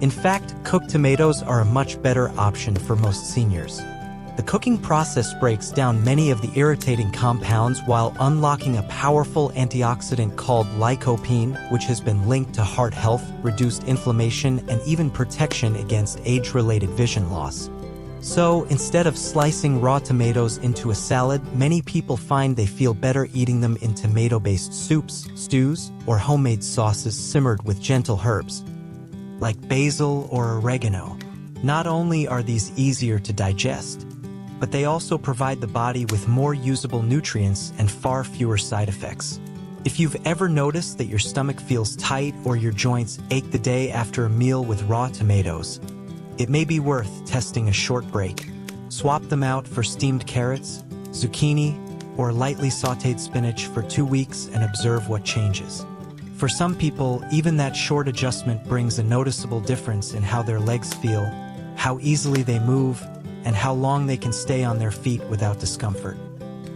In fact, cooked tomatoes are a much better option for most seniors. The cooking process breaks down many of the irritating compounds while unlocking a powerful antioxidant called lycopene, which has been linked to heart health, reduced inflammation, and even protection against age-related vision loss. So, instead of slicing raw tomatoes into a salad, many people find they feel better eating them in tomato-based soups, stews, or homemade sauces simmered with gentle herbs, like basil or oregano. Not only are these easier to digest, but they also provide the body with more usable nutrients and far fewer side effects. If you've ever noticed that your stomach feels tight or your joints ache the day after a meal with raw tomatoes, it may be worth testing a short break. Swap them out for steamed carrots, zucchini, or lightly sautéed spinach for 2 weeks and observe what changes. For some people, even that short adjustment brings a noticeable difference in how their legs feel, how easily they move, and how long they can stay on their feet without discomfort.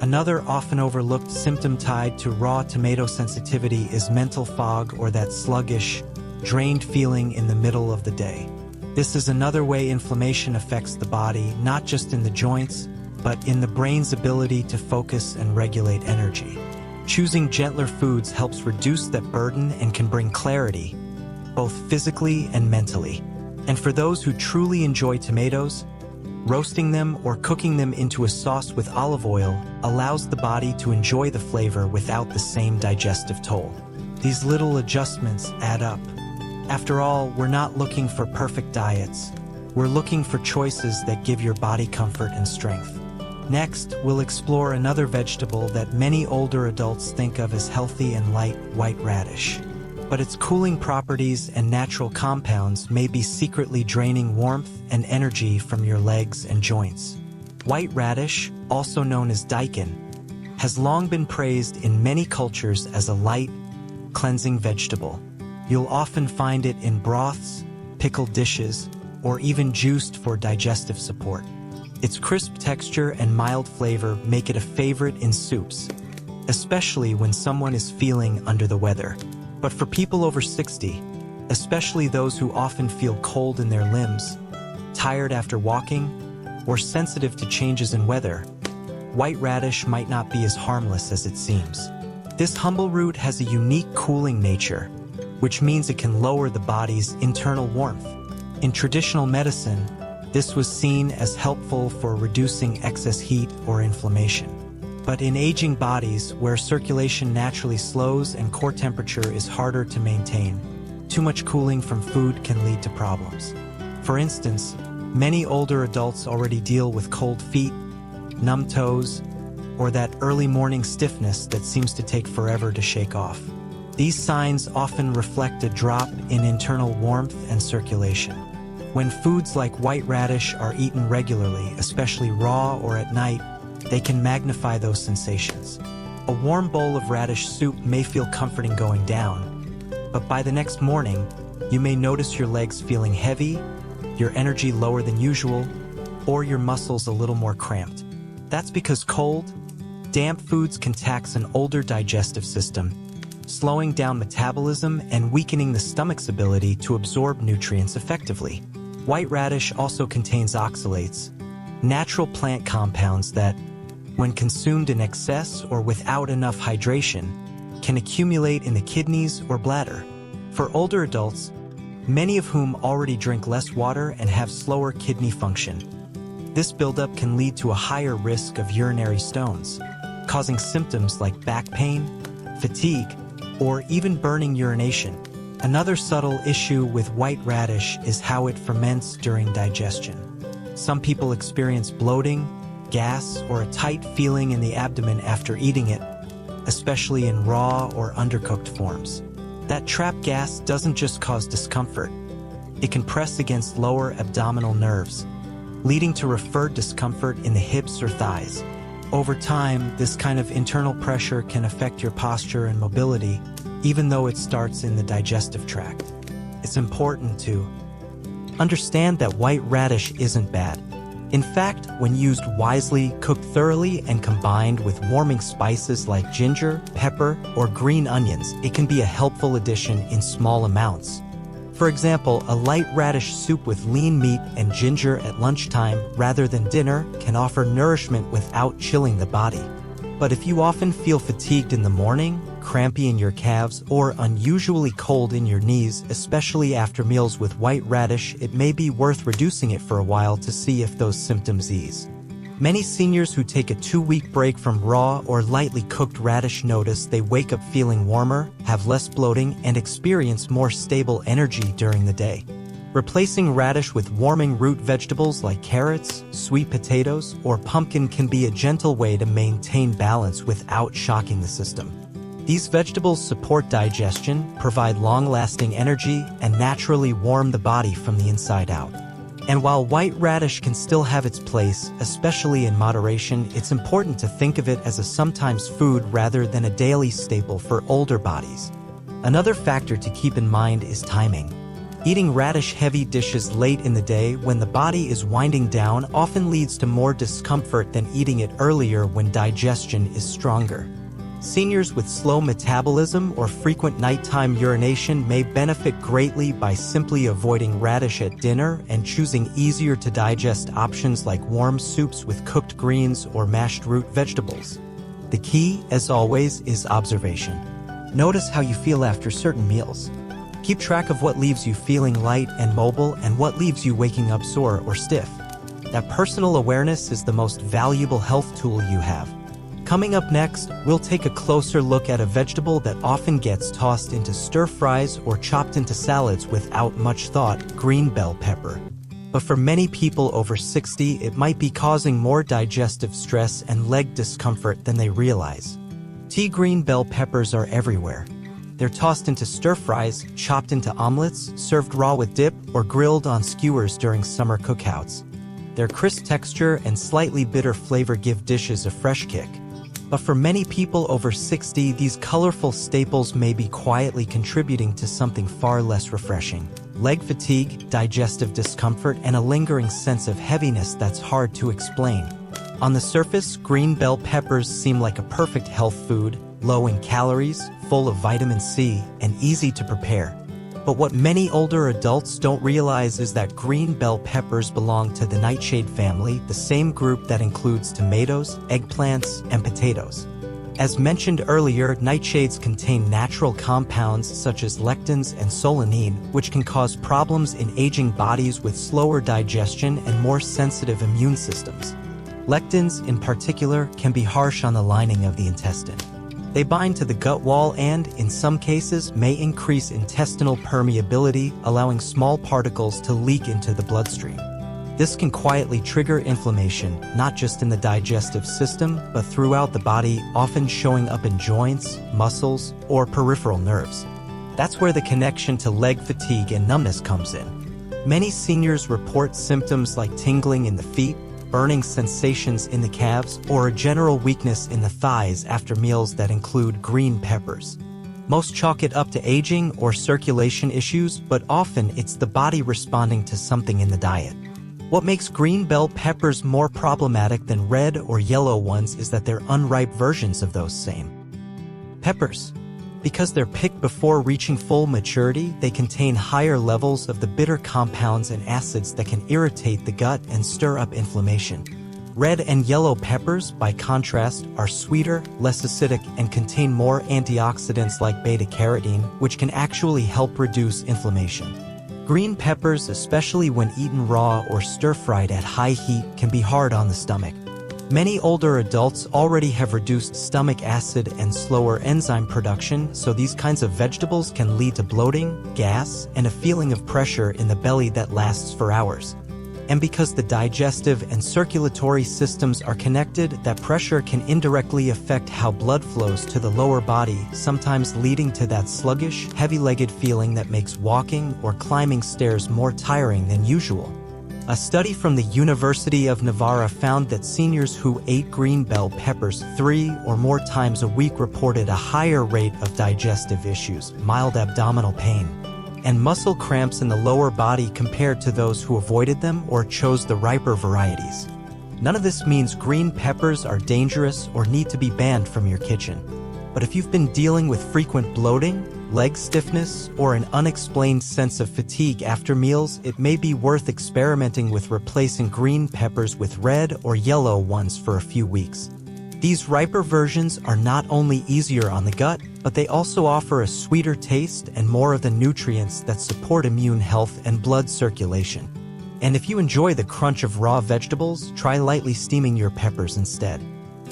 Another often overlooked symptom tied to raw tomato sensitivity is mental fog, or that sluggish, drained feeling in the middle of the day. This is another way inflammation affects the body, not just in the joints, but in the brain's ability to focus and regulate energy. Choosing gentler foods helps reduce that burden and can bring clarity, both physically and mentally. And for those who truly enjoy tomatoes, roasting them or cooking them into a sauce with olive oil allows the body to enjoy the flavor without the same digestive toll. These little adjustments add up. After all, we're not looking for perfect diets. We're looking for choices that give your body comfort and strength. Next, we'll explore another vegetable that many older adults think of as healthy and light: white radish. But its cooling properties and natural compounds may be secretly draining warmth and energy from your legs and joints. White radish, also known as daikon, has long been praised in many cultures as a light, cleansing vegetable. You'll often find it in broths, pickled dishes, or even juiced for digestive support. Its crisp texture and mild flavor make it a favorite in soups, especially when someone is feeling under the weather. But for people over 60, especially those who often feel cold in their limbs, tired after walking, or sensitive to changes in weather, white radish might not be as harmless as it seems. This humble root has a unique cooling nature, which means it can lower the body's internal warmth. In traditional medicine, this was seen as helpful for reducing excess heat or inflammation. But in aging bodies, where circulation naturally slows and core temperature is harder to maintain, too much cooling from food can lead to problems. For instance, many older adults already deal with cold feet, numb toes, or that early morning stiffness that seems to take forever to shake off. These signs often reflect a drop in internal warmth and circulation. When foods like white radish are eaten regularly, especially raw or at night, they can magnify those sensations. A warm bowl of radish soup may feel comforting going down, but by the next morning, you may notice your legs feeling heavy, your energy lower than usual, or your muscles a little more cramped. That's because cold, damp foods can tax an older digestive system, slowing down metabolism and weakening the stomach's ability to absorb nutrients effectively. White radish also contains oxalates, natural plant compounds that, when consumed in excess or without enough hydration, can accumulate in the kidneys or bladder. For older adults, many of whom already drink less water and have slower kidney function, this buildup can lead to a higher risk of urinary stones, causing symptoms like back pain, fatigue, or even burning urination. Another subtle issue with white radish is how it ferments during digestion. Some people experience bloating, gas, or a tight feeling in the abdomen after eating it, especially in raw or undercooked forms. That trapped gas doesn't just cause discomfort. It can press against lower abdominal nerves, leading to referred discomfort in the hips or thighs. Over time, this kind of internal pressure can affect your posture and mobility, even though it starts in the digestive tract. It's important to understand that white radish isn't bad. In fact, when used wisely, cooked thoroughly, and combined with warming spices like ginger, pepper, or green onions, it can be a helpful addition in small amounts. For example, a light radish soup with lean meat and ginger at lunchtime rather than dinner can offer nourishment without chilling the body. But if you often feel fatigued in the morning, crampy in your calves, or unusually cold in your knees, especially after meals with white radish, it may be worth reducing it for a while to see if those symptoms ease. Many seniors who take a 2-week break from raw or lightly cooked radish notice they wake up feeling warmer, have less bloating, and experience more stable energy during the day. Replacing radish with warming root vegetables like carrots, sweet potatoes, or pumpkin can be a gentle way to maintain balance without shocking the system. These vegetables support digestion, provide long-lasting energy, and naturally warm the body from the inside out. And while white radish can still have its place, especially in moderation, it's important to think of it as a sometimes food rather than a daily staple for older bodies. Another factor to keep in mind is timing. Eating radish-heavy dishes late in the day when the body is winding down often leads to more discomfort than eating it earlier when digestion is stronger. Seniors with slow metabolism or frequent nighttime urination may benefit greatly by simply avoiding radish at dinner and choosing easier-to-digest options like warm soups with cooked greens or mashed root vegetables. The key, as always, is observation. Notice how you feel after certain meals. Keep track of what leaves you feeling light and mobile and what leaves you waking up sore or stiff. That personal awareness is the most valuable health tool you have. Coming up next, we'll take a closer look at a vegetable that often gets tossed into stir-fries or chopped into salads without much thought: green bell pepper. But for many people over 60, it might be causing more digestive stress and leg discomfort than they realize. Green bell peppers are everywhere. They're tossed into stir-fries, chopped into omelets, served raw with dip, or grilled on skewers during summer cookouts. Their crisp texture and slightly bitter flavor give dishes a fresh kick. But for many people over 60, these colorful staples may be quietly contributing to something far less refreshing: leg fatigue, digestive discomfort, and a lingering sense of heaviness that's hard to explain. On the surface, green bell peppers seem like a perfect health food, low in calories, full of vitamin C, and easy to prepare. But what many older adults don't realize is that green bell peppers belong to the nightshade family, the same group that includes tomatoes, eggplants, and potatoes. As mentioned earlier, nightshades contain natural compounds such as lectins and solanine, which can cause problems in aging bodies with slower digestion and more sensitive immune systems. Lectins, in particular, can be harsh on the lining of the intestine. They bind to the gut wall and, in some cases, may increase intestinal permeability, allowing small particles to leak into the bloodstream. This can quietly trigger inflammation, not just in the digestive system, but throughout the body, often showing up in joints, muscles, or peripheral nerves. That's where the connection to leg fatigue and numbness comes in. Many seniors report symptoms like tingling in the feet, burning sensations in the calves, or a general weakness in the thighs after meals that include green peppers. Most chalk it up to aging or circulation issues, but often it's the body responding to something in the diet. What makes green bell peppers more problematic than red or yellow ones is that they're unripe versions of those same peppers. Because they're picked before reaching full maturity, they contain higher levels of the bitter compounds and acids that can irritate the gut and stir up inflammation. Red and yellow peppers, by contrast, are sweeter, less acidic, and contain more antioxidants like beta-carotene, which can actually help reduce inflammation. Green peppers, especially when eaten raw or stir-fried at high heat, can be hard on the stomach. Many older adults already have reduced stomach acid and slower enzyme production, so these kinds of vegetables can lead to bloating, gas, and a feeling of pressure in the belly that lasts for hours. And because the digestive and circulatory systems are connected, that pressure can indirectly affect how blood flows to the lower body, sometimes leading to that sluggish, heavy-legged feeling that makes walking or climbing stairs more tiring than usual. A study from the University of Navarra found that seniors who ate green bell peppers 3 or more times a week reported a higher rate of digestive issues, mild abdominal pain, and muscle cramps in the lower body compared to those who avoided them or chose the riper varieties. None of this means green peppers are dangerous or need to be banned from your kitchen. But if you've been dealing with frequent bloating, leg stiffness, or an unexplained sense of fatigue after meals, it may be worth experimenting with replacing green peppers with red or yellow ones for a few weeks. These riper versions are not only easier on the gut, but they also offer a sweeter taste and more of the nutrients that support immune health and blood circulation. And if you enjoy the crunch of raw vegetables, try lightly steaming your peppers instead.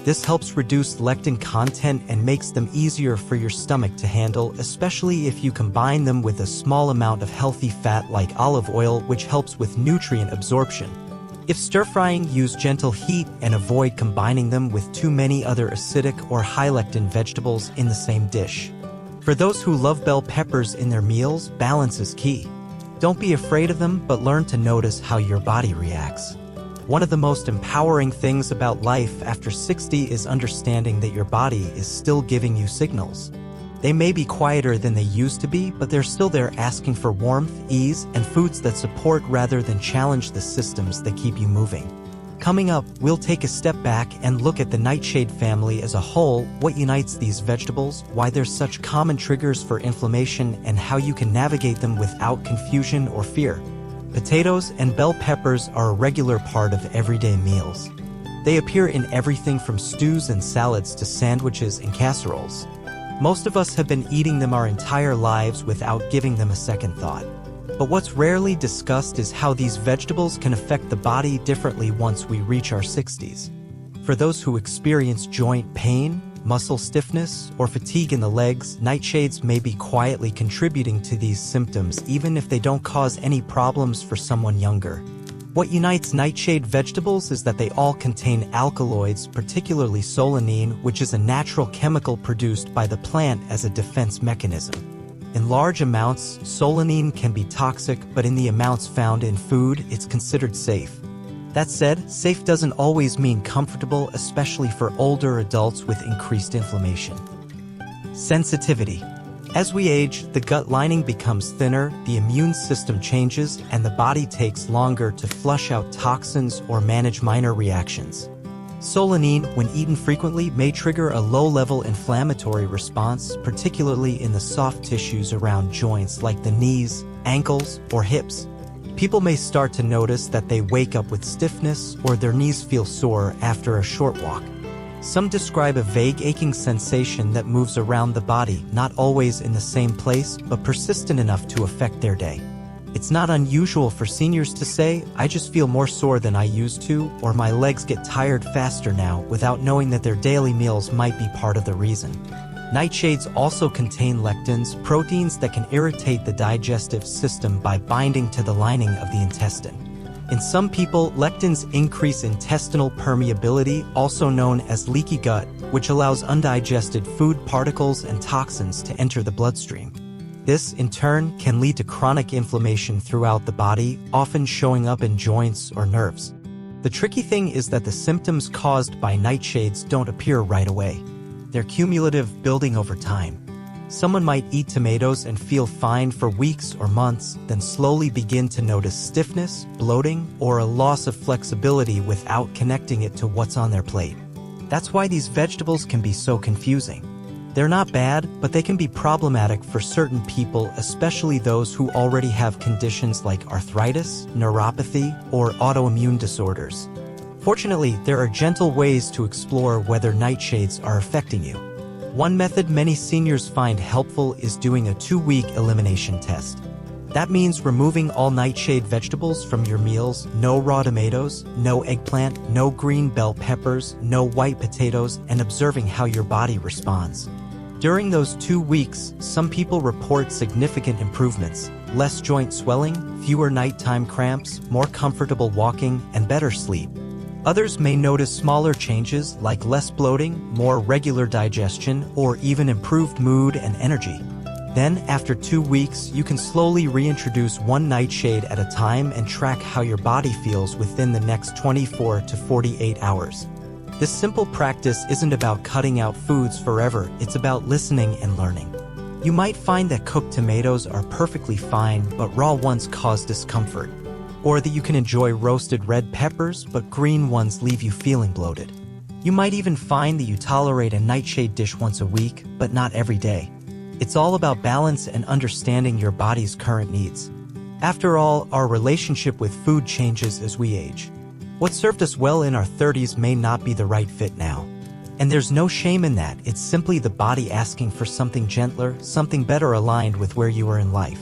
This helps reduce lectin content and makes them easier for your stomach to handle, especially if you combine them with a small amount of healthy fat like olive oil, which helps with nutrient absorption. If stir-frying, use gentle heat and avoid combining them with too many other acidic or high-lectin vegetables in the same dish. For those who love bell peppers in their meals, balance is key. Don't be afraid of them, but learn to notice how your body reacts. One of the most empowering things about life after 60 is understanding that your body is still giving you signals. They may be quieter than they used to be, but they're still there asking for warmth, ease, and foods that support rather than challenge the systems that keep you moving. Coming up, we'll take a step back and look at the nightshade family as a whole, what unites these vegetables, why they're such common triggers for inflammation, and how you can navigate them without confusion or fear. Potatoes and bell peppers are a regular part of everyday meals. They appear in everything from stews and salads to sandwiches and casseroles. Most of us have been eating them our entire lives without giving them a second thought. But what's rarely discussed is how these vegetables can affect the body differently once we reach our 60s. For those who experience joint pain, muscle stiffness, or fatigue in the legs, nightshades may be quietly contributing to these symptoms even if they don't cause any problems for someone younger. What unites nightshade vegetables is that they all contain alkaloids, particularly solanine, which is a natural chemical produced by the plant as a defense mechanism. In large amounts, solanine can be toxic, but in the amounts found in food, it's considered safe. That said, safe doesn't always mean comfortable, especially for older adults with increased inflammation. Sensitivity. As we age, the gut lining becomes thinner, the immune system changes, and the body takes longer to flush out toxins or manage minor reactions. Solanine, when eaten frequently, may trigger a low-level inflammatory response, particularly in the soft tissues around joints like the knees, ankles, or hips. People may start to notice that they wake up with stiffness or their knees feel sore after a short walk. Some describe a vague aching sensation that moves around the body, not always in the same place, but persistent enough to affect their day. It's not unusual for seniors to say, "I just feel more sore than I used to," or "my legs get tired faster now," without knowing that their daily meals might be part of the reason. Nightshades also contain lectins, proteins that can irritate the digestive system by binding to the lining of the intestine. In some people, lectins increase intestinal permeability, also known as leaky gut, which allows undigested food particles and toxins to enter the bloodstream. This, in turn, can lead to chronic inflammation throughout the body, often showing up in joints or nerves. The tricky thing is that the symptoms caused by nightshades don't appear right away. They're cumulative, building over time. Someone might eat tomatoes and feel fine for weeks or months, then slowly begin to notice stiffness, bloating, or a loss of flexibility without connecting it to what's on their plate. That's why these vegetables can be so confusing. They're not bad, but they can be problematic for certain people, especially those who already have conditions like arthritis, neuropathy, or autoimmune disorders. Fortunately, there are gentle ways to explore whether nightshades are affecting you. One method many seniors find helpful is doing a 2-week elimination test. That means removing all nightshade vegetables from your meals: no raw tomatoes, no eggplant, no green bell peppers, no white potatoes, and observing how your body responds. During those 2 weeks, some people report significant improvements: less joint swelling, fewer nighttime cramps, more comfortable walking, and better sleep. Others may notice smaller changes like less bloating, more regular digestion, or even improved mood and energy. Then, after 2 weeks, you can slowly reintroduce one nightshade at a time and track how your body feels within the next 24 to 48 hours. This simple practice isn't about cutting out foods forever, it's about listening and learning. You might find that cooked tomatoes are perfectly fine, but raw ones cause discomfort. Or that you can enjoy roasted red peppers, but green ones leave you feeling bloated. You might even find that you tolerate a nightshade dish once a week, but not every day. It's all about balance and understanding your body's current needs. After all, our relationship with food changes as we age. What served us well in our 30s may not be the right fit now. And there's no shame in that. It's simply the body asking for something gentler, something better aligned with where you are in life.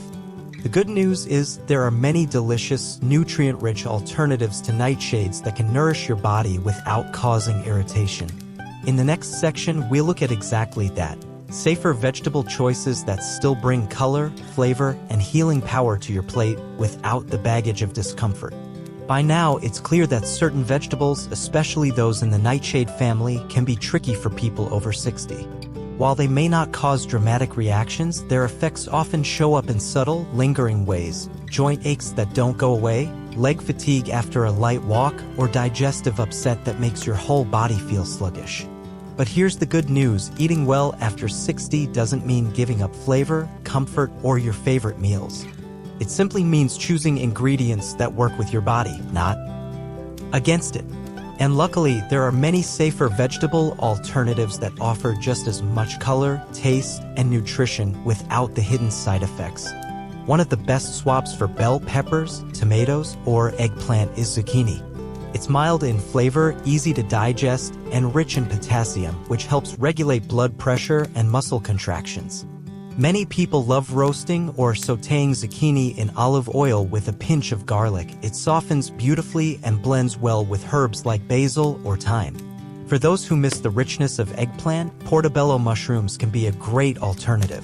The good news is there are many delicious, nutrient-rich alternatives to nightshades that can nourish your body without causing irritation. In the next section, we'll look at exactly that: safer vegetable choices that still bring color, flavor, and healing power to your plate without the baggage of discomfort. By now, it's clear that certain vegetables, especially those in the nightshade family, can be tricky for people over 60. While they may not cause dramatic reactions, their effects often show up in subtle, lingering ways: joint aches that don't go away, leg fatigue after a light walk, or digestive upset that makes your whole body feel sluggish. But here's the good news: eating well after 60 doesn't mean giving up flavor, comfort, or your favorite meals. It simply means choosing ingredients that work with your body, not against it. And luckily, there are many safer vegetable alternatives that offer just as much color, taste, and nutrition without the hidden side effects. One of the best swaps for bell peppers, tomatoes, or eggplant is zucchini. It's mild in flavor, easy to digest, and rich in potassium, which helps regulate blood pressure and muscle contractions. Many people love roasting or sautéing zucchini in olive oil with a pinch of garlic. It softens beautifully and blends well with herbs like basil or thyme. For those who miss the richness of eggplant, portobello mushrooms can be a great alternative.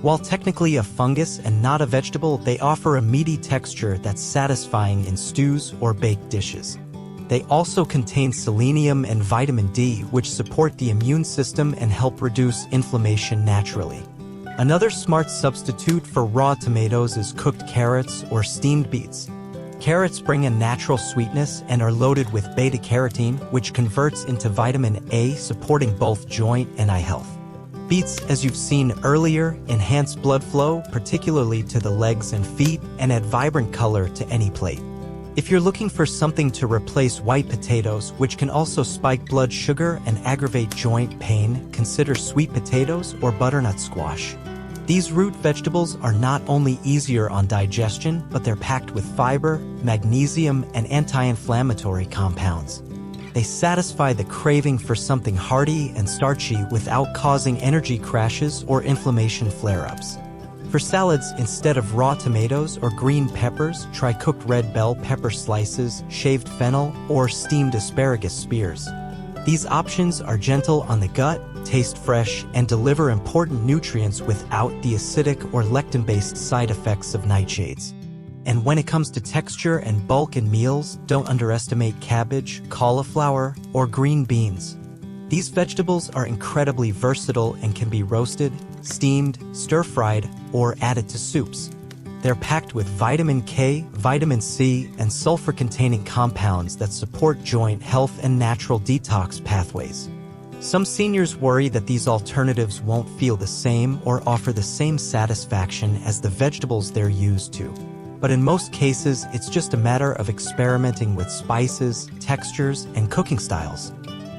While technically a fungus and not a vegetable, they offer a meaty texture that's satisfying in stews or baked dishes. They also contain selenium and vitamin D, which support the immune system and help reduce inflammation naturally. Another smart substitute for raw tomatoes is cooked carrots or steamed beets. Carrots bring a natural sweetness and are loaded with beta-carotene, which converts into vitamin A, supporting both joint and eye health. Beets, as you've seen earlier, enhance blood flow, particularly to the legs and feet, and add vibrant color to any plate. If you're looking for something to replace white potatoes, which can also spike blood sugar and aggravate joint pain, consider sweet potatoes or butternut squash. These root vegetables are not only easier on digestion, but they're packed with fiber, magnesium, and anti-inflammatory compounds. They satisfy the craving for something hearty and starchy without causing energy crashes or inflammation flare-ups. For salads, instead of raw tomatoes or green peppers, try cooked red bell pepper slices, shaved fennel, or steamed asparagus spears. These options are gentle on the gut, taste fresh, and deliver important nutrients without the acidic or lectin-based side effects of nightshades. And when it comes to texture and bulk in meals, don't underestimate cabbage, cauliflower, or green beans. These vegetables are incredibly versatile and can be roasted, steamed, stir-fried, or added to soups. They're packed with vitamin K, vitamin C, and sulfur-containing compounds that support joint health and natural detox pathways. Some seniors worry that these alternatives won't feel the same or offer the same satisfaction as the vegetables they're used to. But in most cases, it's just a matter of experimenting with spices, textures, and cooking styles.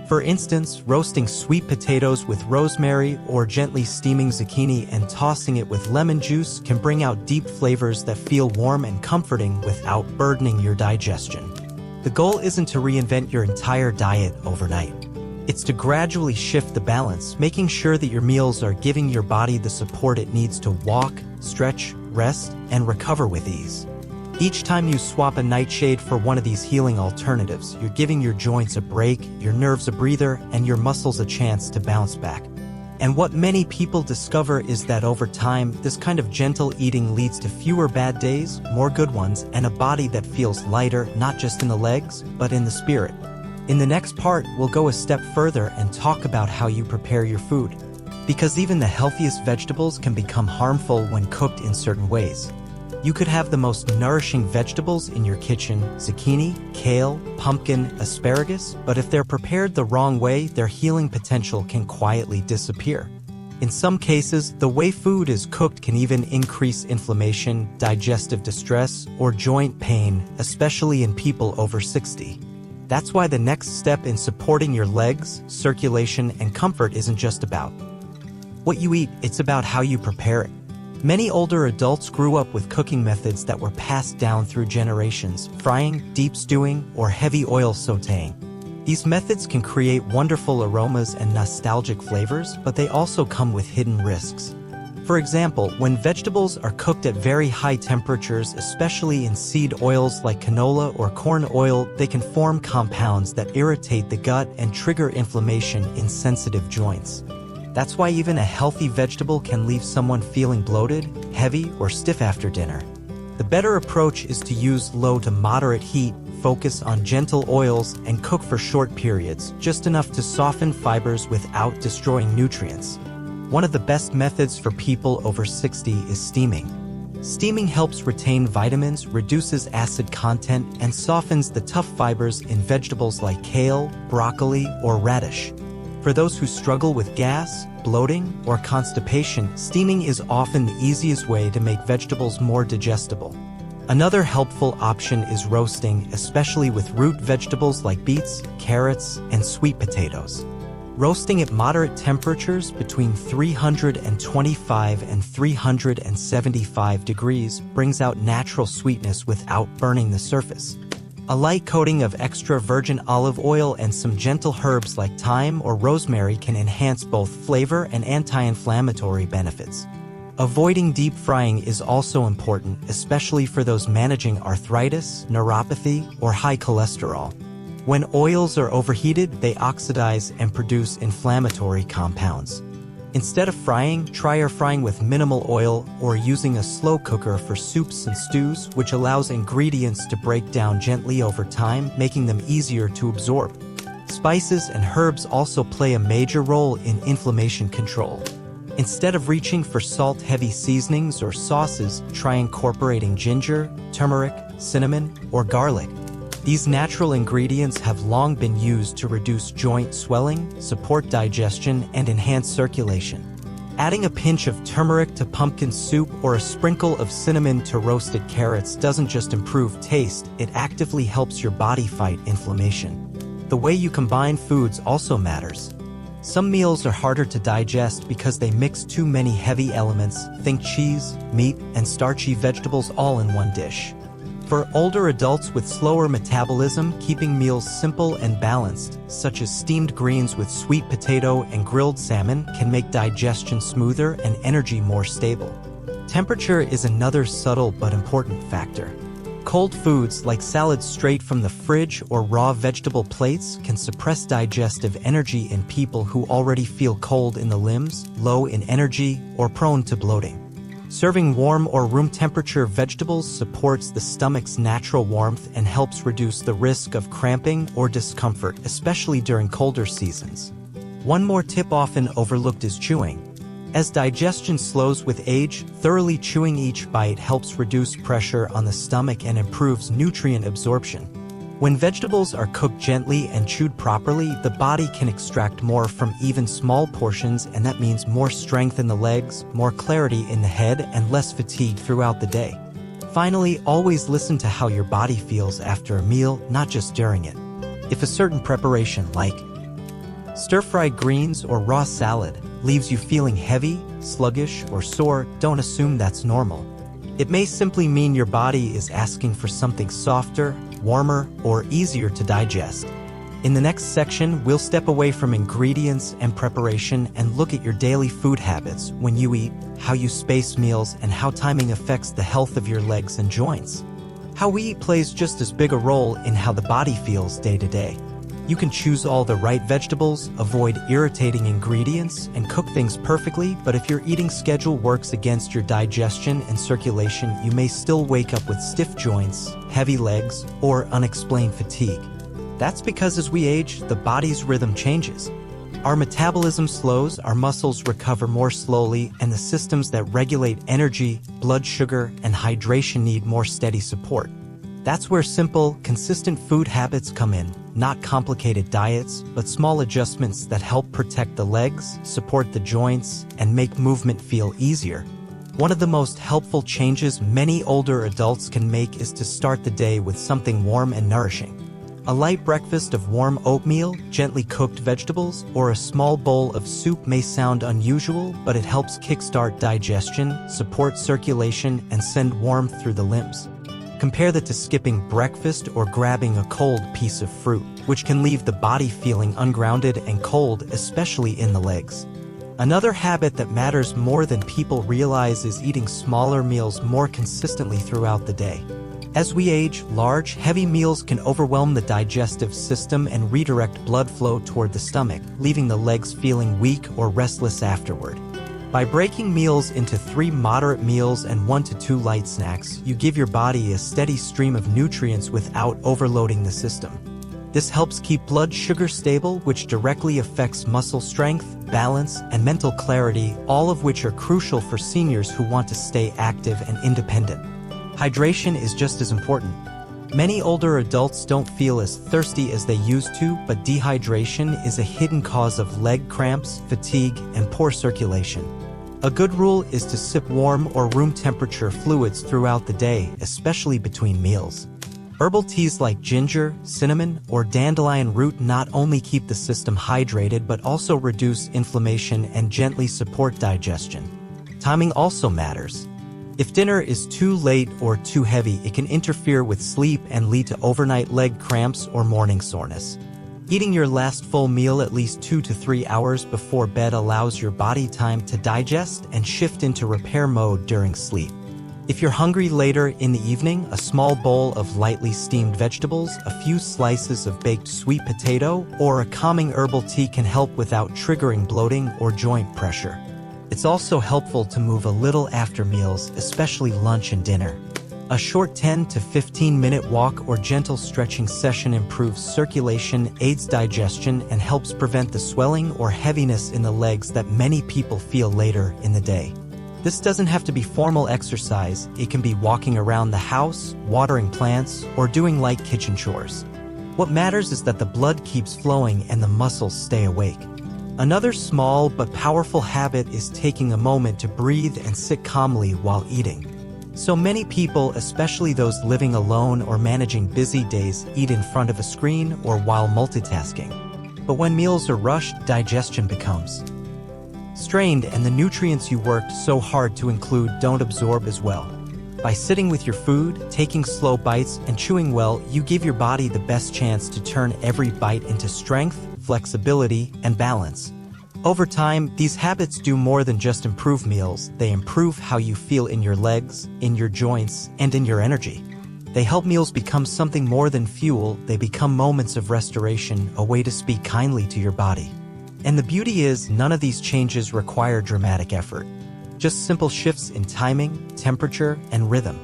For instance, roasting sweet potatoes with rosemary or gently steaming zucchini and tossing it with lemon juice can bring out deep flavors that feel warm and comforting without burdening your digestion. The goal isn't to reinvent your entire diet overnight. It's to gradually shift the balance, making sure that your meals are giving your body the support it needs to walk, stretch, rest, and recover with ease. Each time you swap a nightshade for one of these healing alternatives, you're giving your joints a break, your nerves a breather, and your muscles a chance to bounce back. And what many people discover is that over time, this kind of gentle eating leads to fewer bad days, more good ones, and a body that feels lighter, not just in the legs, but in the spirit. In the next part, we'll go a step further and talk about how you prepare your food. Because even the healthiest vegetables can become harmful when cooked in certain ways. You could have the most nourishing vegetables in your kitchen, zucchini, kale, pumpkin, asparagus, but if they're prepared the wrong way, their healing potential can quietly disappear. In some cases, the way food is cooked can even increase inflammation, digestive distress, or joint pain, especially in people over 60. That's why the next step in supporting your legs, circulation, and comfort isn't just about what you eat, it's about how you prepare it. Many older adults grew up with cooking methods that were passed down through generations: frying, deep stewing, or heavy oil sautéing. These methods can create wonderful aromas and nostalgic flavors, but they also come with hidden risks. For example, when vegetables are cooked at very high temperatures, especially in seed oils like canola or corn oil, they can form compounds that irritate the gut and trigger inflammation in sensitive joints. That's why even a healthy vegetable can leave someone feeling bloated, heavy, or stiff after dinner. The better approach is to use low to moderate heat, focus on gentle oils, and cook for short periods, just enough to soften fibers without destroying nutrients. One of the best methods for people over 60 is steaming. Steaming helps retain vitamins, reduces acid content, and softens the tough fibers in vegetables like kale, broccoli, or radish. For those who struggle with gas, bloating, or constipation, steaming is often the easiest way to make vegetables more digestible. Another helpful option is roasting, especially with root vegetables like beets, carrots, and sweet potatoes. Roasting at moderate temperatures between 325 and 375 degrees brings out natural sweetness without burning the surface. A light coating of extra virgin olive oil and some gentle herbs like thyme or rosemary can enhance both flavor and anti-inflammatory benefits. Avoiding deep frying is also important, especially for those managing arthritis, neuropathy, or high cholesterol. When oils are overheated, they oxidize and produce inflammatory compounds. Instead of frying, try air frying with minimal oil or using a slow cooker for soups and stews, which allows ingredients to break down gently over time, making them easier to absorb. Spices and herbs also play a major role in inflammation control. Instead of reaching for salt-heavy seasonings or sauces, try incorporating ginger, turmeric, cinnamon, or garlic. These natural ingredients have long been used to reduce joint swelling, support digestion, and enhance circulation. Adding a pinch of turmeric to pumpkin soup or a sprinkle of cinnamon to roasted carrots doesn't just improve taste, it actively helps your body fight inflammation. The way you combine foods also matters. Some meals are harder to digest because they mix too many heavy elements, think cheese, meat, and starchy vegetables all in one dish. For older adults with slower metabolism, keeping meals simple and balanced, such as steamed greens with sweet potato and grilled salmon, can make digestion smoother and energy more stable. Temperature is another subtle but important factor. Cold foods like salads straight from the fridge or raw vegetable plates can suppress digestive energy in people who already feel cold in the limbs, low in energy, or prone to bloating. Serving warm or room temperature vegetables supports the stomach's natural warmth and helps reduce the risk of cramping or discomfort, especially during colder seasons. One more tip often overlooked is chewing. As digestion slows with age, thoroughly chewing each bite helps reduce pressure on the stomach and improves nutrient absorption. When vegetables are cooked gently and chewed properly, the body can extract more from even small portions, and that means more strength in the legs, more clarity in the head, and less fatigue throughout the day. Finally, always listen to how your body feels after a meal, not just during it. If a certain preparation, like stir-fried greens or raw salad, leaves you feeling heavy, sluggish, or sore, don't assume that's normal. It may simply mean your body is asking for something softer, warmer, or easier to digest. In the next section, we'll step away from ingredients and preparation and look at your daily food habits, when you eat, how you space meals, and how timing affects the health of your legs and joints. How we eat plays just as big a role in how the body feels day to day. You can choose all the right vegetables, avoid irritating ingredients, and cook things perfectly, but if your eating schedule works against your digestion and circulation, you may still wake up with stiff joints, heavy legs, or unexplained fatigue. That's because as we age, the body's rhythm changes. Our metabolism slows, our muscles recover more slowly, and the systems that regulate energy, blood sugar, and hydration need more steady support. That's where simple, consistent food habits come in, not complicated diets, but small adjustments that help protect the legs, support the joints, and make movement feel easier. One of the most helpful changes many older adults can make is to start the day with something warm and nourishing. A light breakfast of warm oatmeal, gently cooked vegetables, or a small bowl of soup may sound unusual, but it helps kickstart digestion, support circulation, and send warmth through the limbs. Compare that to skipping breakfast or grabbing a cold piece of fruit, which can leave the body feeling ungrounded and cold, especially in the legs. Another habit that matters more than people realize is eating smaller meals more consistently throughout the day. As we age, large, heavy meals can overwhelm the digestive system and redirect blood flow toward the stomach, leaving the legs feeling weak or restless afterward. By breaking meals into 3 moderate meals and 1 to 2 light snacks, you give your body a steady stream of nutrients without overloading the system. This helps keep blood sugar stable, which directly affects muscle strength, balance, and mental clarity, all of which are crucial for seniors who want to stay active and independent. Hydration is just as important. Many older adults don't feel as thirsty as they used to, but dehydration is a hidden cause of leg cramps, fatigue, and poor circulation. A good rule is to sip warm or room temperature fluids throughout the day, especially between meals. Herbal teas like ginger, cinnamon, or dandelion root not only keep the system hydrated but also reduce inflammation and gently support digestion. Timing also matters. If dinner is too late or too heavy, it can interfere with sleep and lead to overnight leg cramps or morning soreness. Eating your last full meal at least 2 to 3 hours before bed allows your body time to digest and shift into repair mode during sleep. If you're hungry later in the evening, a small bowl of lightly steamed vegetables, a few slices of baked sweet potato, or a calming herbal tea can help without triggering bloating or joint pressure. It's also helpful to move a little after meals, especially lunch and dinner. A short 10 to 15-minute walk or gentle stretching session improves circulation, aids digestion, and helps prevent the swelling or heaviness in the legs that many people feel later in the day. This doesn't have to be formal exercise. It can be walking around the house, watering plants, or doing light kitchen chores. What matters is that the blood keeps flowing and the muscles stay awake. Another small but powerful habit is taking a moment to breathe and sit calmly while eating. So many people, especially those living alone or managing busy days, eat in front of a screen or while multitasking. But when meals are rushed, digestion becomes strained and the nutrients you worked so hard to include don't absorb as well. By sitting with your food, taking slow bites, and chewing well, you give your body the best chance to turn every bite into strength, flexibility, and balance. Over time, these habits do more than just improve meals. They improve how you feel in your legs, in your joints, and in your energy. They help meals become something more than fuel. They become moments of restoration, a way to speak kindly to your body. And the beauty is, none of these changes require dramatic effort. Just simple shifts in timing, temperature, and rhythm.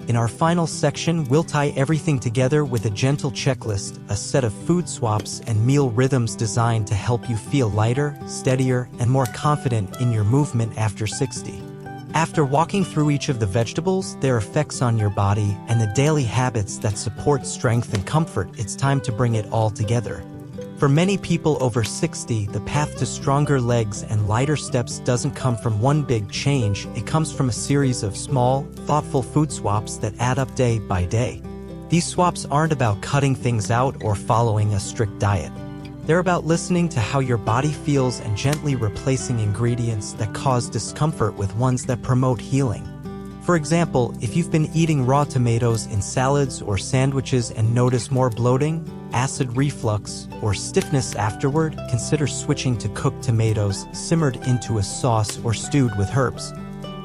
In our final section, we'll tie everything together with a gentle checklist, a set of food swaps and meal rhythms designed to help you feel lighter, steadier, and more confident in your movement after 60. After walking through each of the vegetables, their effects on your body, and the daily habits that support strength and comfort, it's time to bring it all together. For many people over 60, the path to stronger legs and lighter steps doesn't come from one big change. It comes from a series of small, thoughtful food swaps that add up day by day. These swaps aren't about cutting things out or following a strict diet. They're about listening to how your body feels and gently replacing ingredients that cause discomfort with ones that promote healing. For example, if you've been eating raw tomatoes in salads or sandwiches and notice more bloating, acid reflux, or stiffness afterward, consider switching to cooked tomatoes simmered into a sauce or stewed with herbs.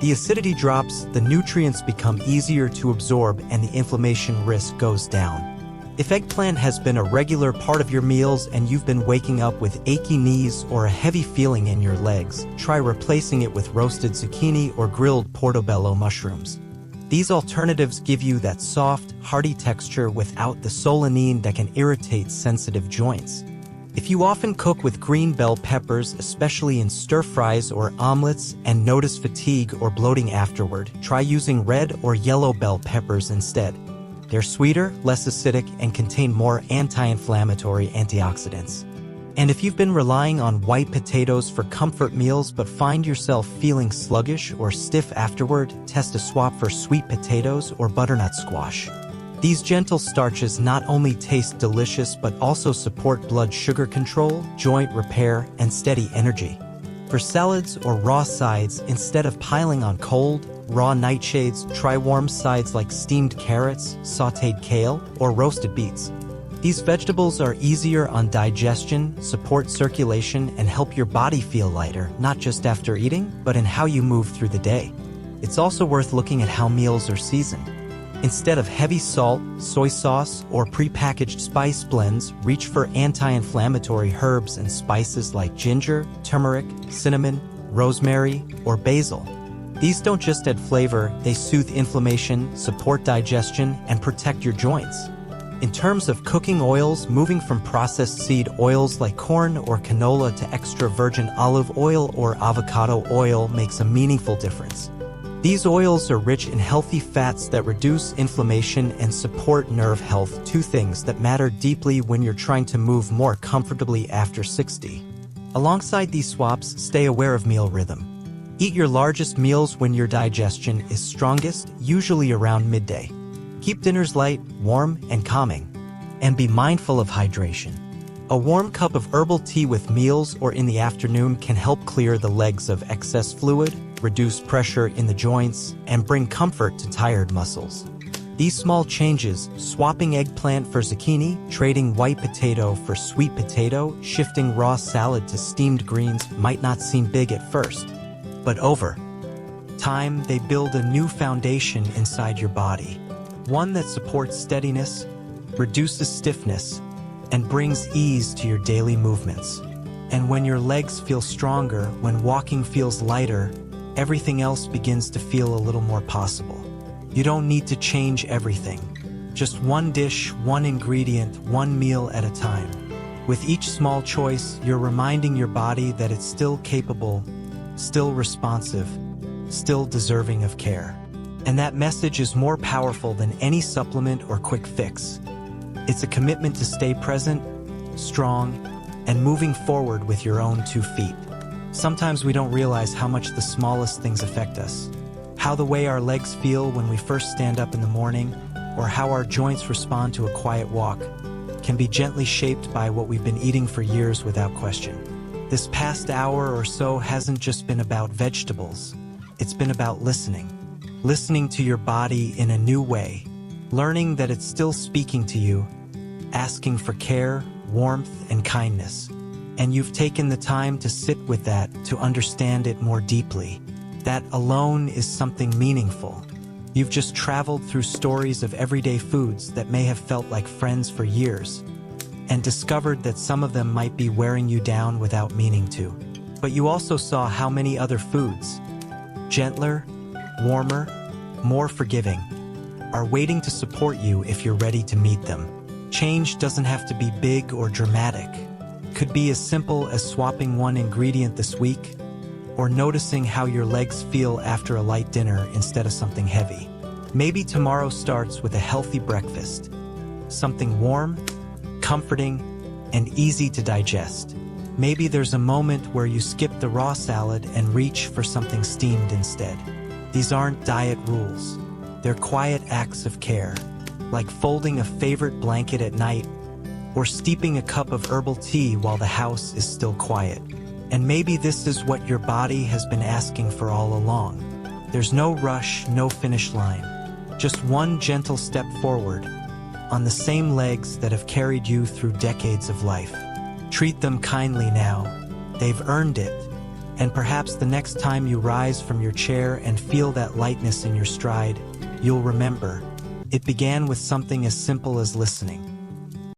The acidity drops, the nutrients become easier to absorb, and the inflammation risk goes down. If eggplant has been a regular part of your meals and you've been waking up with achy knees or a heavy feeling in your legs, try replacing it with roasted zucchini or grilled portobello mushrooms. These alternatives give you that soft, hearty texture without the solanine that can irritate sensitive joints. If you often cook with green bell peppers, especially in stir-fries or omelets, and notice fatigue or bloating afterward, try using red or yellow bell peppers instead. They're sweeter, less acidic, and contain more anti-inflammatory antioxidants. And if you've been relying on white potatoes for comfort meals but find yourself feeling sluggish or stiff afterward, test a swap for sweet potatoes or butternut squash. These gentle starches not only taste delicious but also support blood sugar control, joint repair, and steady energy. For salads or raw sides, instead of piling on cold, raw nightshades, try warm sides like steamed carrots, sautéed kale, or roasted beets. These vegetables are easier on digestion, support circulation, and help your body feel lighter, not just after eating, but in how you move through the day. It's also worth looking at how meals are seasoned. Instead of heavy salt, soy sauce, or prepackaged spice blends, reach for anti-inflammatory herbs and spices like ginger, turmeric, cinnamon, rosemary, or basil. These don't just add flavor, they soothe inflammation, support digestion, and protect your joints. In terms of cooking oils, moving from processed seed oils like corn or canola to extra virgin olive oil or avocado oil makes a meaningful difference. These oils are rich in healthy fats that reduce inflammation and support nerve health, two things that matter deeply when you're trying to move more comfortably after 60. Alongside these swaps, stay aware of meal rhythm. Eat your largest meals when your digestion is strongest, usually around midday. Keep dinners light, warm, and calming. And be mindful of hydration. A warm cup of herbal tea with meals or in the afternoon can help clear the legs of excess fluid, reduce pressure in the joints, and bring comfort to tired muscles. These small changes, swapping eggplant for zucchini, trading white potato for sweet potato, shifting raw salad to steamed greens, might not seem big at first. But over time, they build a new foundation inside your body. One that supports steadiness, reduces stiffness, and brings ease to your daily movements. And when your legs feel stronger, when walking feels lighter, everything else begins to feel a little more possible. You don't need to change everything. Just one dish, one ingredient, one meal at a time. With each small choice, you're reminding your body that it's still capable, still responsive, still deserving of care. And that message is more powerful than any supplement or quick fix. It's a commitment to stay present, strong, and moving forward with your own 2 feet. Sometimes we don't realize how much the smallest things affect us. How the way our legs feel when we first stand up in the morning, or how our joints respond to a quiet walk, can be gently shaped by what we've been eating for years without question. This past hour or so hasn't just been about vegetables. It's been about listening. Listening to your body in a new way. Learning that it's still speaking to you, asking for care, warmth, and kindness. And you've taken the time to sit with that, to understand it more deeply. That alone is something meaningful. You've just traveled through stories of everyday foods that may have felt like friends for years, and discovered that some of them might be wearing you down without meaning to. But you also saw how many other foods, gentler, warmer, more forgiving, are waiting to support you if you're ready to meet them. Change doesn't have to be big or dramatic. It could be as simple as swapping one ingredient this week, or noticing how your legs feel after a light dinner instead of something heavy. Maybe tomorrow starts with a healthy breakfast, something warm, comforting, and easy to digest. Maybe there's a moment where you skip the raw salad and reach for something steamed instead. These aren't diet rules. They're quiet acts of care, like folding a favorite blanket at night, or steeping a cup of herbal tea while the house is still quiet. And maybe this is what your body has been asking for all along. There's no rush, no finish line. Just one gentle step forward, on the same legs that have carried you through decades of life. Treat them kindly now. They've earned it. And perhaps the next time you rise from your chair and feel that lightness in your stride, you'll remember. It began with something as simple as listening.